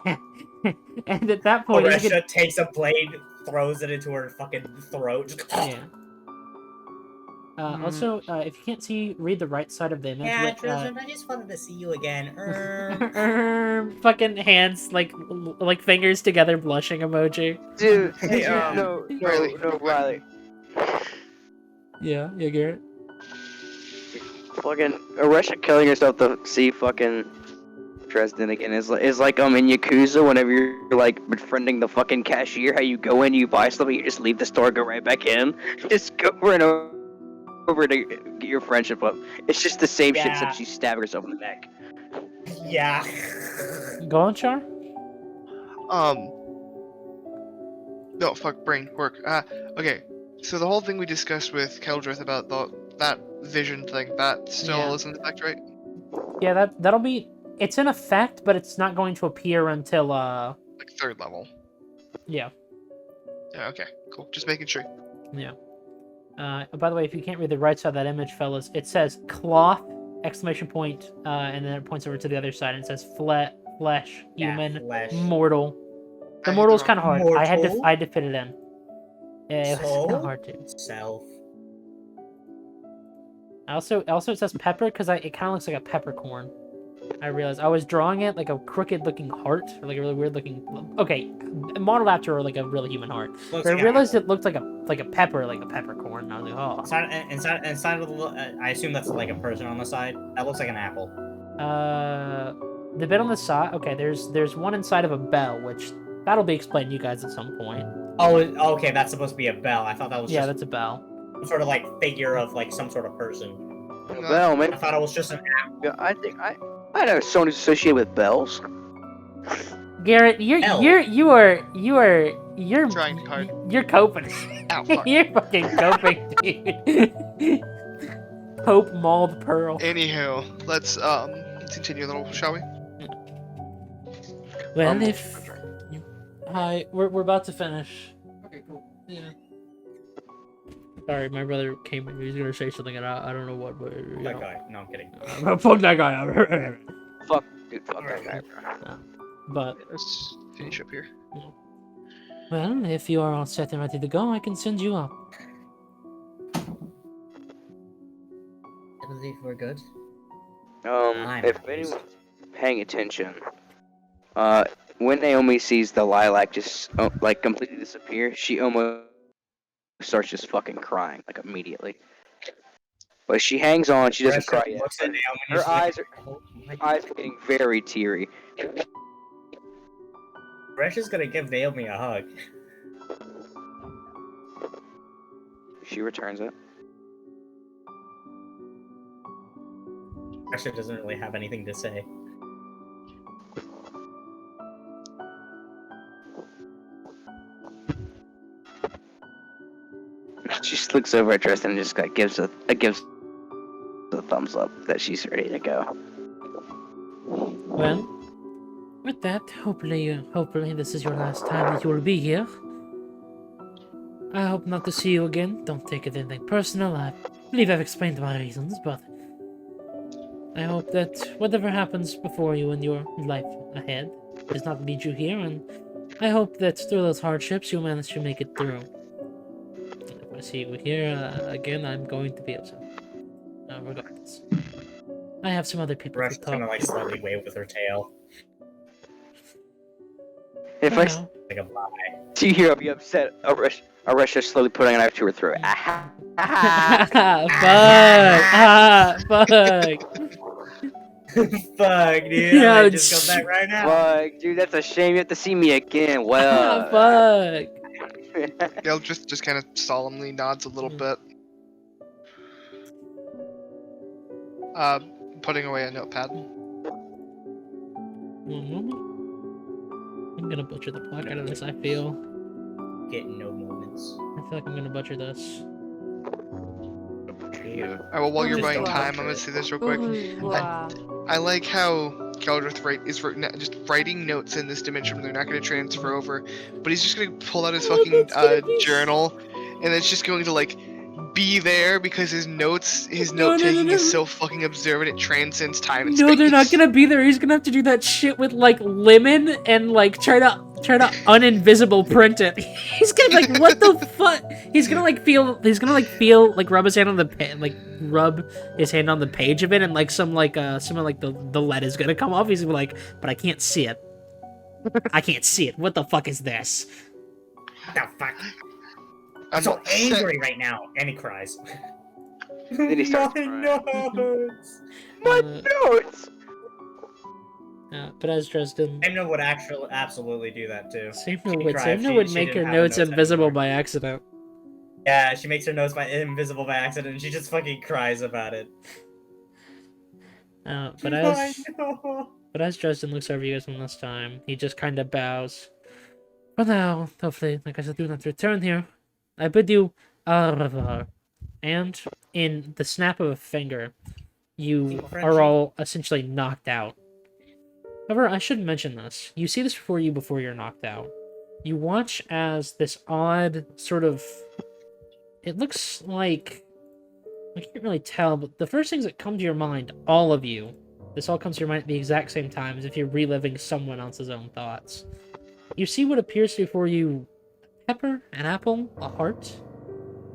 And at that point, Oresha takes a blade, throws it into her fucking throat. yeah. Also, if you can't see, read the right side of the image. Yeah, Dresden, I just wanted to see you again. Fucking hands, like fingers together, blushing emoji. Dude, Hey, no, Riley. Riley. Yeah, Garrett. Fucking Oresha killing herself to see fucking Dresden again is like in Yakuza whenever you're like befriending the fucking cashier, how you go in, you buy something, you just leave the store, go right back in, just go over and over to get your friendship up. It's just the same shit except she stabbed herself in the neck. Yeah. Go on, Char. No, fuck, brain, work. Okay. So the whole thing we discussed with Kildrith about that vision thing, that still is in effect, right? Yeah, that'll be. It's in effect, but it's not going to appear until Like 3rd level. Yeah. Yeah, okay, cool. Just making sure. Yeah. By the way, if you can't read the right side of that image, fellas, it says cloth, ! And then it points over to the other side and it says flesh, human, flesh. mortal. The I mortal's hit kind of hard. I had Mortal? to fit it in. Yeah, it was Soul? kind of hard to. Self. Also it says pepper because it kind of looks like a peppercorn. I realized I was drawing it like a crooked-looking heart, or like a really weird-looking. Okay, modeled after like a really human heart. Looks But I like realized it looked like a pepper, like a peppercorn. And I was like, oh. Inside of the, I assume that's like a person on the side. That looks like an apple. The bit on the side. Okay, there's one inside of a bell, which That'll be explained to you guys at some point. Oh, okay, that's supposed to be a bell. I thought that was Yeah, just that's a bell. some sort of like figure of like some sort of person. Bell, man. I thought it was just an Yeah, I think I know someone associated with bells. Garrett, you're Trying hard. you're coping. Ow, fuck. You're fucking coping, dude. Hope mauled Pearl. Anywho, let's continue a little, shall we? Well, hi, we're about to finish. Okay, cool. Yeah. Sorry, my brother came in. He was gonna say something, and I don't know what. But, that guy. No, I'm kidding. Fuck that guy. Fuck, dude, fuck that guy. But Let's finish up here. well, if you are all set and ready to go, I can send you up. I believe we're good. If anyone's paying attention, when Naomi sees the lilac just like completely disappear, she almost starts just fucking crying like immediately. But she hangs on. She doesn't cry yet. Looks at Naomi and Her she's like, eyes are getting very teary. Oresha's gonna give Naomi a hug. She returns it. Oresha doesn't really have anything to say. She just looks over at Dresden and just like gives a thumbs up that she's ready to go. Well, with that, hopefully this is your last time that you will be here. I hope not to see you again. Don't take it anything personal. I believe I've explained my reasons, but I hope that whatever happens before you in your life ahead does not lead you here, and I hope that through those hardships you manage to make it through. If I see you here again, I'm going to be upset. Regardless. I have some other people Oresha's to talk gonna like to. slightly wave with her tail. If I Well, Like a bye. see her, I'll be upset. Aresha slowly putting a knife to her throat. Aha! fuck! Fuck, dude. Yeah, I might it's- just go back right now. Fuck, dude, that's a shame. You have to see me again. Well, Fuck! Gail just kind of solemnly nods a little bit. Putting away a notepad. One moment. I'm gonna butcher the fuck out of this, I feel. Get no moments. I feel like I'm gonna butcher this. Alright, well, while you're Just buying don't time, butcher I'm gonna it. say this real quick. I like how Kildrith just writing notes in this dimension where they're not going to transfer over, but he's just going to pull out his fucking journal, and it's just going to like be there because his note taking is so fucking observant it transcends time and space. No, they're not gonna be there. He's gonna have to do that shit with like lemon and like try to uninvisible print it. He's gonna be like, what the fuck? He's gonna feel like rub his hand on the rub his hand on the page of it, and like some of the letter's gonna come off. He's gonna be like, but I can't see it. I can't see it. What the fuck is this? What the fuck? I'm so angry right now. And he cries. Then he starts My crying. notes! My notes! But as Dresden, Emna would actually absolutely do that too. Samna She would she make didn't her have the notes invisible by accident. Yeah, she makes her notes invisible by accident and she just fucking cries about it. But My notes. as Dresden looks over you guys one last time, he just kind of bows. For now, hopefully, like I said, do not return here. I bid you au revoir. And in the snap of a finger, you are all essentially knocked out. However, I should mention this. You see this before you're knocked out. You watch as this odd sort of... It looks like... I can't really tell, but the first things that come to your mind, all of you, this all comes to your mind at the exact same time, as if you're reliving someone else's own thoughts. You see what appears to be for you a pepper, an apple, a heart.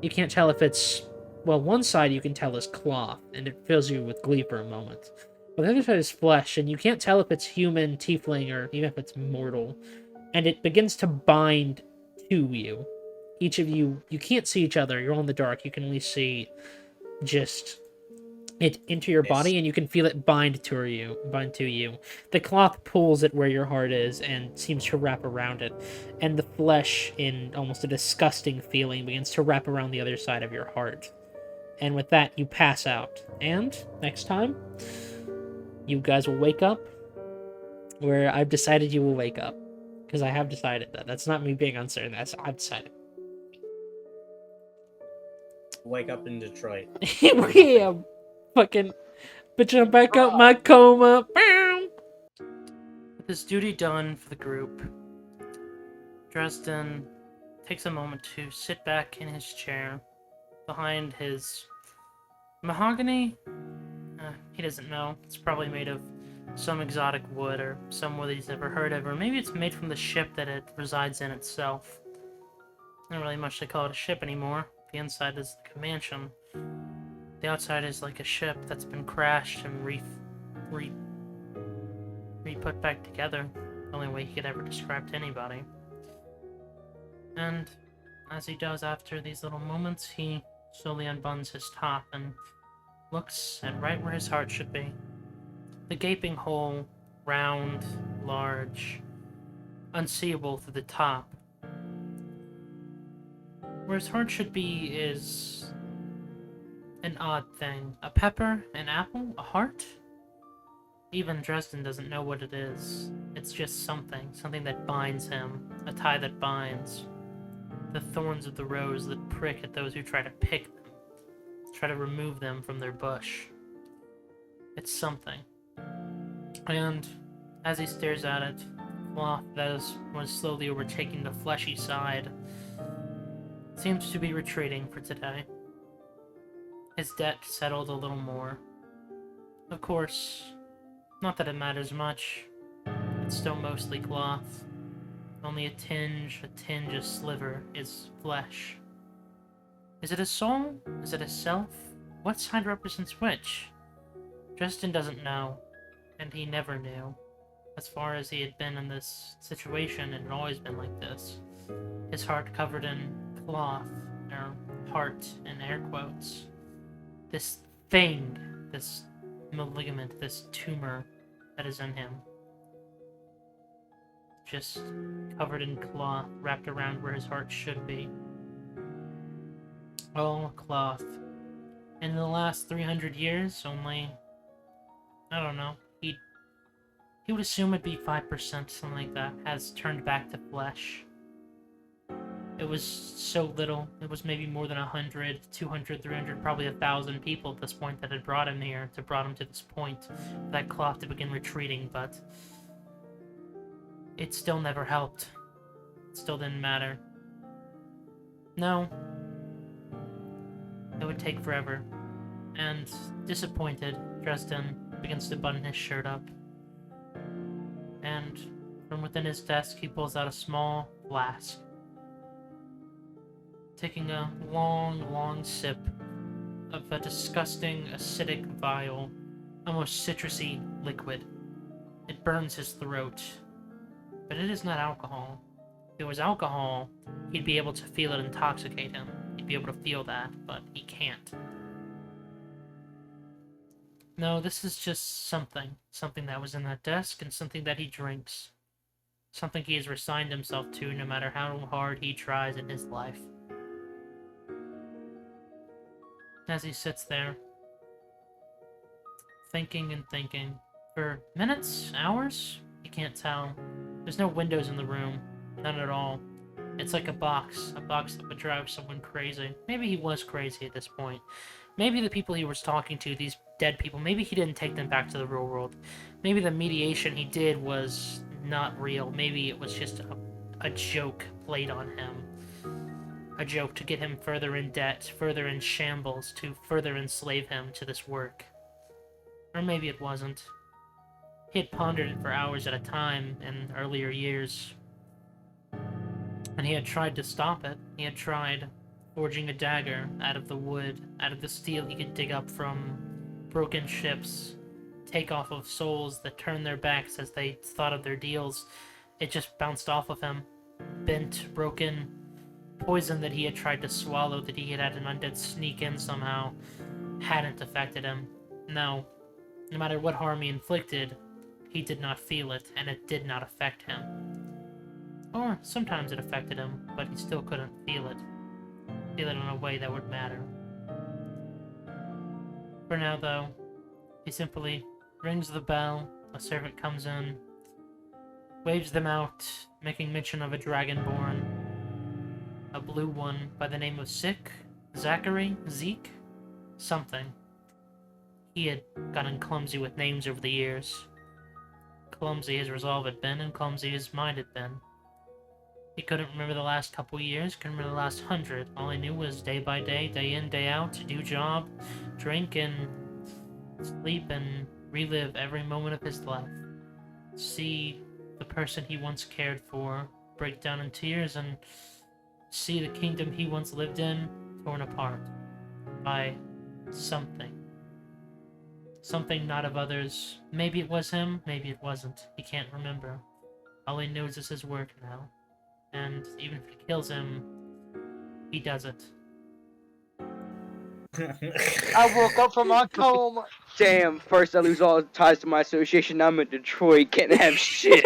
You can't tell if it's... Well, one side you can tell is cloth, and it fills you with glee for a moment. But the other side is flesh, and you can't tell if it's human, tiefling, or even if it's mortal. And it begins to bind to you. Each of you, you can't see each other, you're all in the dark, you can only see just it into your body, and you can feel it bind to you. The cloth pulls at where your heart is and seems to wrap around it, and the flesh, in almost a disgusting feeling, begins to wrap around the other side of your heart. And with that, you pass out. And next time, you guys will wake up where I've decided you will wake up. Because I have decided that. That's not me being uncertain. I've decided. Wake up in Detroit. Yeah, fucking bitch, I'm back out my coma. With his duty done for the group, Dresden takes a moment to sit back in his chair behind his mahogany. He doesn't know. It's probably made of some exotic wood or some wood that he's never heard of, or maybe it's made from the ship that it resides in itself. Not really much to call it a ship anymore. The inside is like a mansion. The outside is like a ship that's been crashed and re-put back together. The only way he could ever describe to anybody. And as he does after these little moments, he slowly unbuns his top and looks at right where his heart should be. The gaping hole, round, large, unseeable through the top. Where his heart should be is an odd thing. A pepper, an apple, a heart? Even Dresden doesn't know what it is. It's just something that binds him, a tie that binds. The thorns of the rose that prick at those who try to pick them, try to remove them from their bush. It's something. And as he stares at it, cloth that was slowly overtaking the fleshy side seems to be retreating for today. His debt settled a little more. Of course, not that it matters much. It's still mostly cloth. Only a tinge, a sliver is flesh. Is it a soul? Is it a self? What side represents which? Dresden doesn't know, and he never knew. As far as he had been in this situation, it had always been like this. His heart covered in cloth, or heart in air quotes. This thing, this malignant, this tumor that is in him. Just covered in cloth, wrapped around where his heart should be. All cloth. In the last 300 years, only, I don't know, he would assume it'd be 5%, something like that, has turned back to flesh. It was so little. It was maybe more than 100, 200, 300, probably 1,000 people at this point that had brought him here, brought him to this point, for that cloth to begin retreating, but it still never helped. It still didn't matter. No. It would take forever. And, disappointed, Dresden begins to button his shirt up. And, from within his desk, he pulls out a small flask. Taking a long, long sip of a disgusting, acidic, vile, almost citrusy liquid. It burns his throat. But it is not alcohol. If it was alcohol, he'd be able to feel it intoxicate him. He'd be able to feel that, but he can't. No, this is just something. Something that was in that desk, and something that he drinks. Something he has resigned himself to, no matter how hard he tries in his life. As he sits there, thinking and thinking, for minutes, hours, you can't tell. There's no windows in the room, none at all. It's like a box that would drive someone crazy. Maybe he was crazy at this point. Maybe the people he was talking to, these dead people, maybe he didn't take them back to the real world. Maybe the mediation he did was not real. Maybe it was just a joke played on him. A joke to get him further in debt, further in shambles, to further enslave him to this work. Or maybe it wasn't. He had pondered it for hours at a time in earlier years. And he had tried to stop it. He had tried forging a dagger out of the wood, out of the steel he could dig up from broken ships, take off of souls that turned their backs as they thought of their deals. It just bounced off of him. Bent, broken, poison that he had tried to swallow, that he had had an undead sneak in somehow, hadn't affected him. No. No matter what harm he inflicted, he did not feel it, and it did not affect him. Or sometimes it affected him, but he still couldn't feel it. Feel it in a way that would matter. For now, though, he simply rings the bell, a servant comes in, waves them out, making mention of a dragonborn. A blue one by the name of Zeke? Something. He had gotten clumsy with names over the years. Clumsy his resolve had been, and clumsy his mind had been. He couldn't remember the last couple years, couldn't remember the last 100. All he knew was day by day, day in, day out, to do job, drink, and sleep, and relive every moment of his life. See the person he once cared for break down in tears, and see the kingdom he once lived in torn apart by something. Something not of others. Maybe it was him, maybe it wasn't. He can't remember. All he knows is his work now. And even if he kills him, he does it. I woke up from my coma. Damn, first I lose all ties to my association, now I'm in Detroit, can't have shit.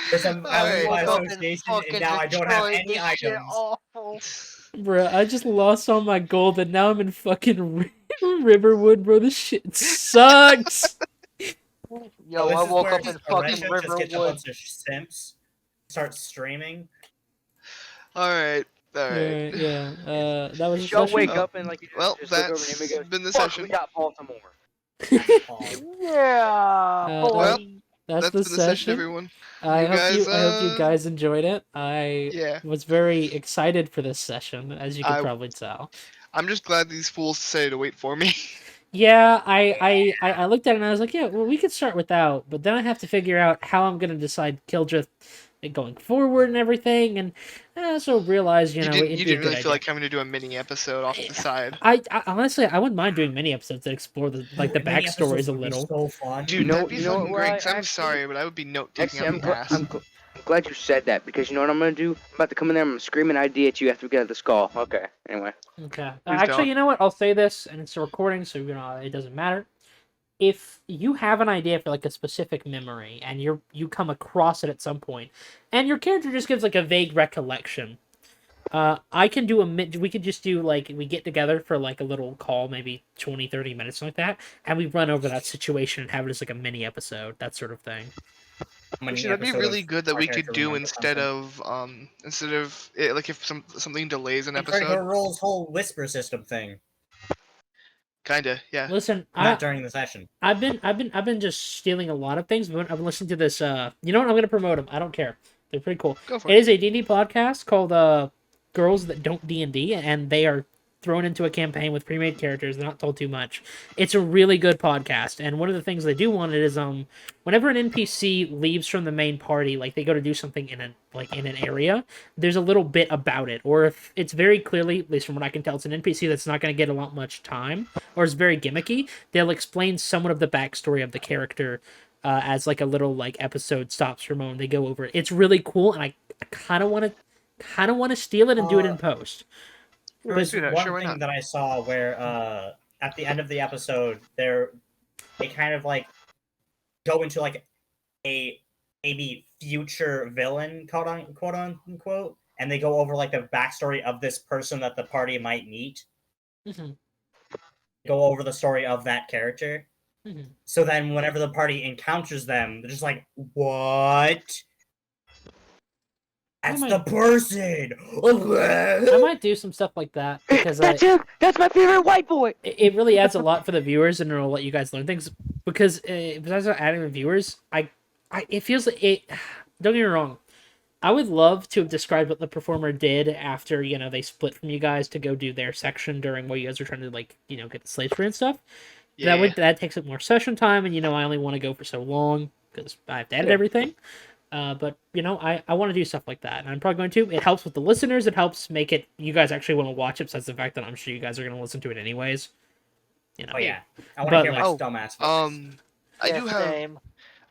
First I'm out of my woke up in association, fucking and now I don't have Detroit. any This shit items. awful. Bruh, I just lost all my gold and now I'm in fucking Riverwood, bro. This shit sucks. Yo, this I is woke where up in Oresha fucking just gets a Riverwood. bunch of simps, starts streaming. Alright. Alright, yeah. That was a Y'all session. wake up and like, Well, just look over him that's and go, been the fuck, session. we got Baltimore. Yeah, boy. Well, That's the been the session, session. everyone. I You hope you guys, guys enjoyed it. I Yeah. was very excited for this session, as you could probably tell. I'm just glad these fools decided to wait for me. Yeah, I looked at it and I was like, yeah, well, we could start without, but then I have to figure out how I'm gonna decide Kildrith going forward and everything, and I also realized, you know, it'd You be a didn't good really feel idea. like having to do a mini episode off to the side. I honestly, I wouldn't mind doing mini episodes that explore the Mini backstories episodes a would be little. so fun. Dude, know- that'd be you know fucking what, great. I 'Cause I'm actually- sorry, but I would be note taking Actually, out the pass. I'm glad you said that, because you know what I'm gonna do? I'm about to come in there and I'm gonna scream an idea at you after we get out of this call. Okay, anyway. Okay. Please Actually, don't. you know what? I'll say this, and it's a recording, so you know it doesn't matter. If you have an idea for like a specific memory, and you come across it at some point, and your character just gives like a vague recollection, I can do we could just do like, we get together for like a little call, maybe 20-30 minutes, something like that, and we run over that situation and have it as like a mini episode, that sort of thing. Actually, that'd be really good that our we could character do remembers instead something. of like if something delays an Like Critical episode. Role's whole whisper system thing. Kinda, yeah. Listen, Not during the session. I've been just stealing a lot of things, but I've been listening to this. You know what? I'm gonna promote them. I don't care. They're pretty cool. Go for It it. is a D&D podcast called Girls That Don't D&D, and they are thrown into a campaign with pre-made characters. They're not told too much. It's a really good podcast, and one of the things they do on it is whenever an NPC leaves from the main party, like they go to do something in an area, there's a little bit about it, or if it's very clearly, at least from what I can tell, it's an NPC that's not going to get a lot much time, or is very gimmicky, they'll explain somewhat of the backstory of the character as like a little like episode stops for a moment. They go over it. It's really cool, and I kind of want to steal it and do it in post. There's do that, one sure, why thing not? that I saw where at the end of the episode they kind of like go into like a maybe future villain, quote unquote, and they go over like the backstory of this person that the party might meet. Mhm. Go over the story of that character. Mhm. So then whenever the party encounters them, they're just like, what? That's the person! I might do some stuff like that, because That's him! That's my favorite white boy! it really adds a lot for the viewers, and it'll let you guys learn things. Because besides adding the viewers, it feels like it. Don't get me wrong, I would love to have described what the performer did after they split from you guys to go do their section during while you guys were trying to get the slaves free and stuff. Yeah. That takes up more session time, and I only want to go for so long because I have to edit everything. But I want to do stuff like that, and I'm probably going to. It helps with the listeners. It helps make it you guys actually want to watch it. Besides the fact that I'm sure you guys are going to listen to it anyways. Oh yeah, I want But, to hear my like- dumbass.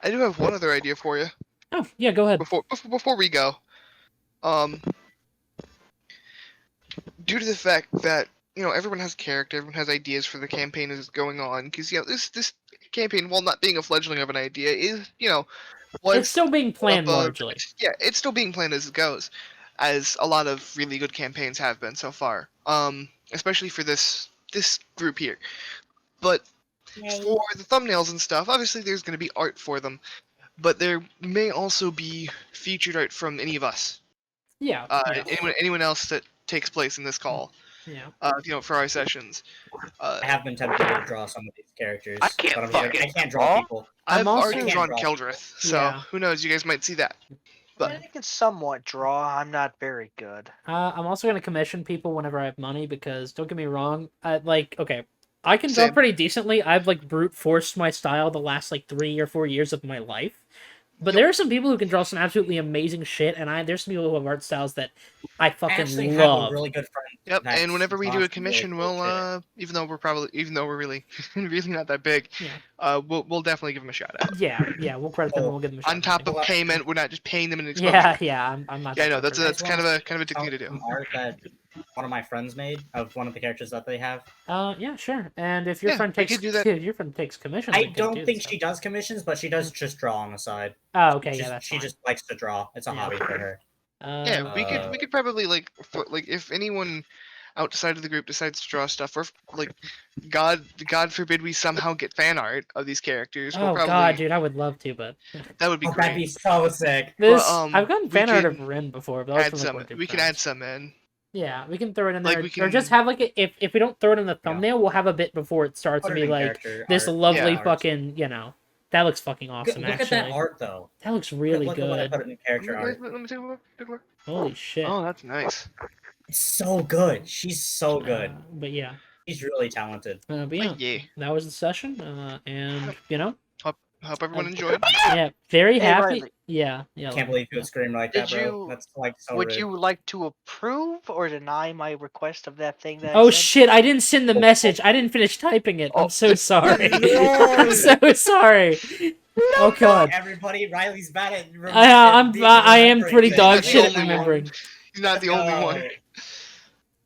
I do have one other idea for you Oh yeah, go ahead. before we go. Due to the fact that everyone has character, everyone has ideas for the campaign as it's going on. Because this campaign, while not being a fledgling of an idea, is was It's still being planned above- largely. Yeah, it's still being planned as it goes, as a lot of really good campaigns have been so far. Especially for this group here. But for the thumbnails and stuff, obviously there's going to be art for them, but there may also be featured art from any of us. Yeah. Anyone else that takes place in this call. Yeah. For our sessions. I have been tempted to draw some of these characters, I can't but I'm just like, I fucking can't draw draw. people. I've also- already I can't drawn draw. Kildrith, so Yeah. who knows? You guys might see that. But I can somewhat draw. I'm not very good. I'm also gonna commission people whenever I have money because don't get me wrong, okay, I can draw Same. pretty decently. I've brute forced my style the last 3 or 4 years of my life. But there are some people who can draw some absolutely amazing shit, and there's some people who have art styles that I I fucking actually have love. a really good friend. Yep, that's and whenever we do draws a some commission, really cool we'll even though we're really really not that big, Yeah. we'll definitely give them a shout out. Yeah, we'll credit them and we'll give them a shout On top out. of payment, we're not just paying them an exposure. Yeah, I'm not. Yeah, I that know that's person. that's kind of a dick thing to do. Some art that one of my friends made of one of the characters that they have. Yeah, sure. And if your Yeah, friend we takes could do that. if your friend takes commissions, I we could don't do think stuff. she does commissions, but she does just draw on the side. Oh, okay, She's- yeah, that's she fine. just likes to draw. It's a Yeah. hobby for her. Yeah, we could probably if anyone outside of the group decides to draw stuff, or God forbid we somehow get fan art of these characters. Oh we'll probably, god, dude, I would love to, but that would be Oh, that'd be great. so sick. this Well, I've gotten we fan art of can Rin before, but that was Add from, some. one of our We can friends. add some in. Yeah, we can throw it in Like, there, we or just can- have if we don't throw it in the thumbnail, we'll have a bit before it starts Put and it be in like character this art. lovely Yeah. fucking, that looks fucking awesome. Look actually, at that art though. that looks really look at what I good. put in character art. Let me take a look. Take a look. Holy shit! Oh, that's nice. It's so good. She's so good. But yeah, She's really talented. but yeah, Yeah. that was the session, and Hope everyone enjoyed. yeah, very Hey, happy. Riley. Yeah. Can't believe you would scream like that, Did bro. you- That's so Would rude. you like to approve or deny my request of that thing that I Oh said? shit! I didn't send the message. I didn't finish typing it. I'm so sorry. I'm so sorry. Oh god. Everybody, Riley's bad at I am pretty dog He's shit not at the only one. remembering. He's not the only one.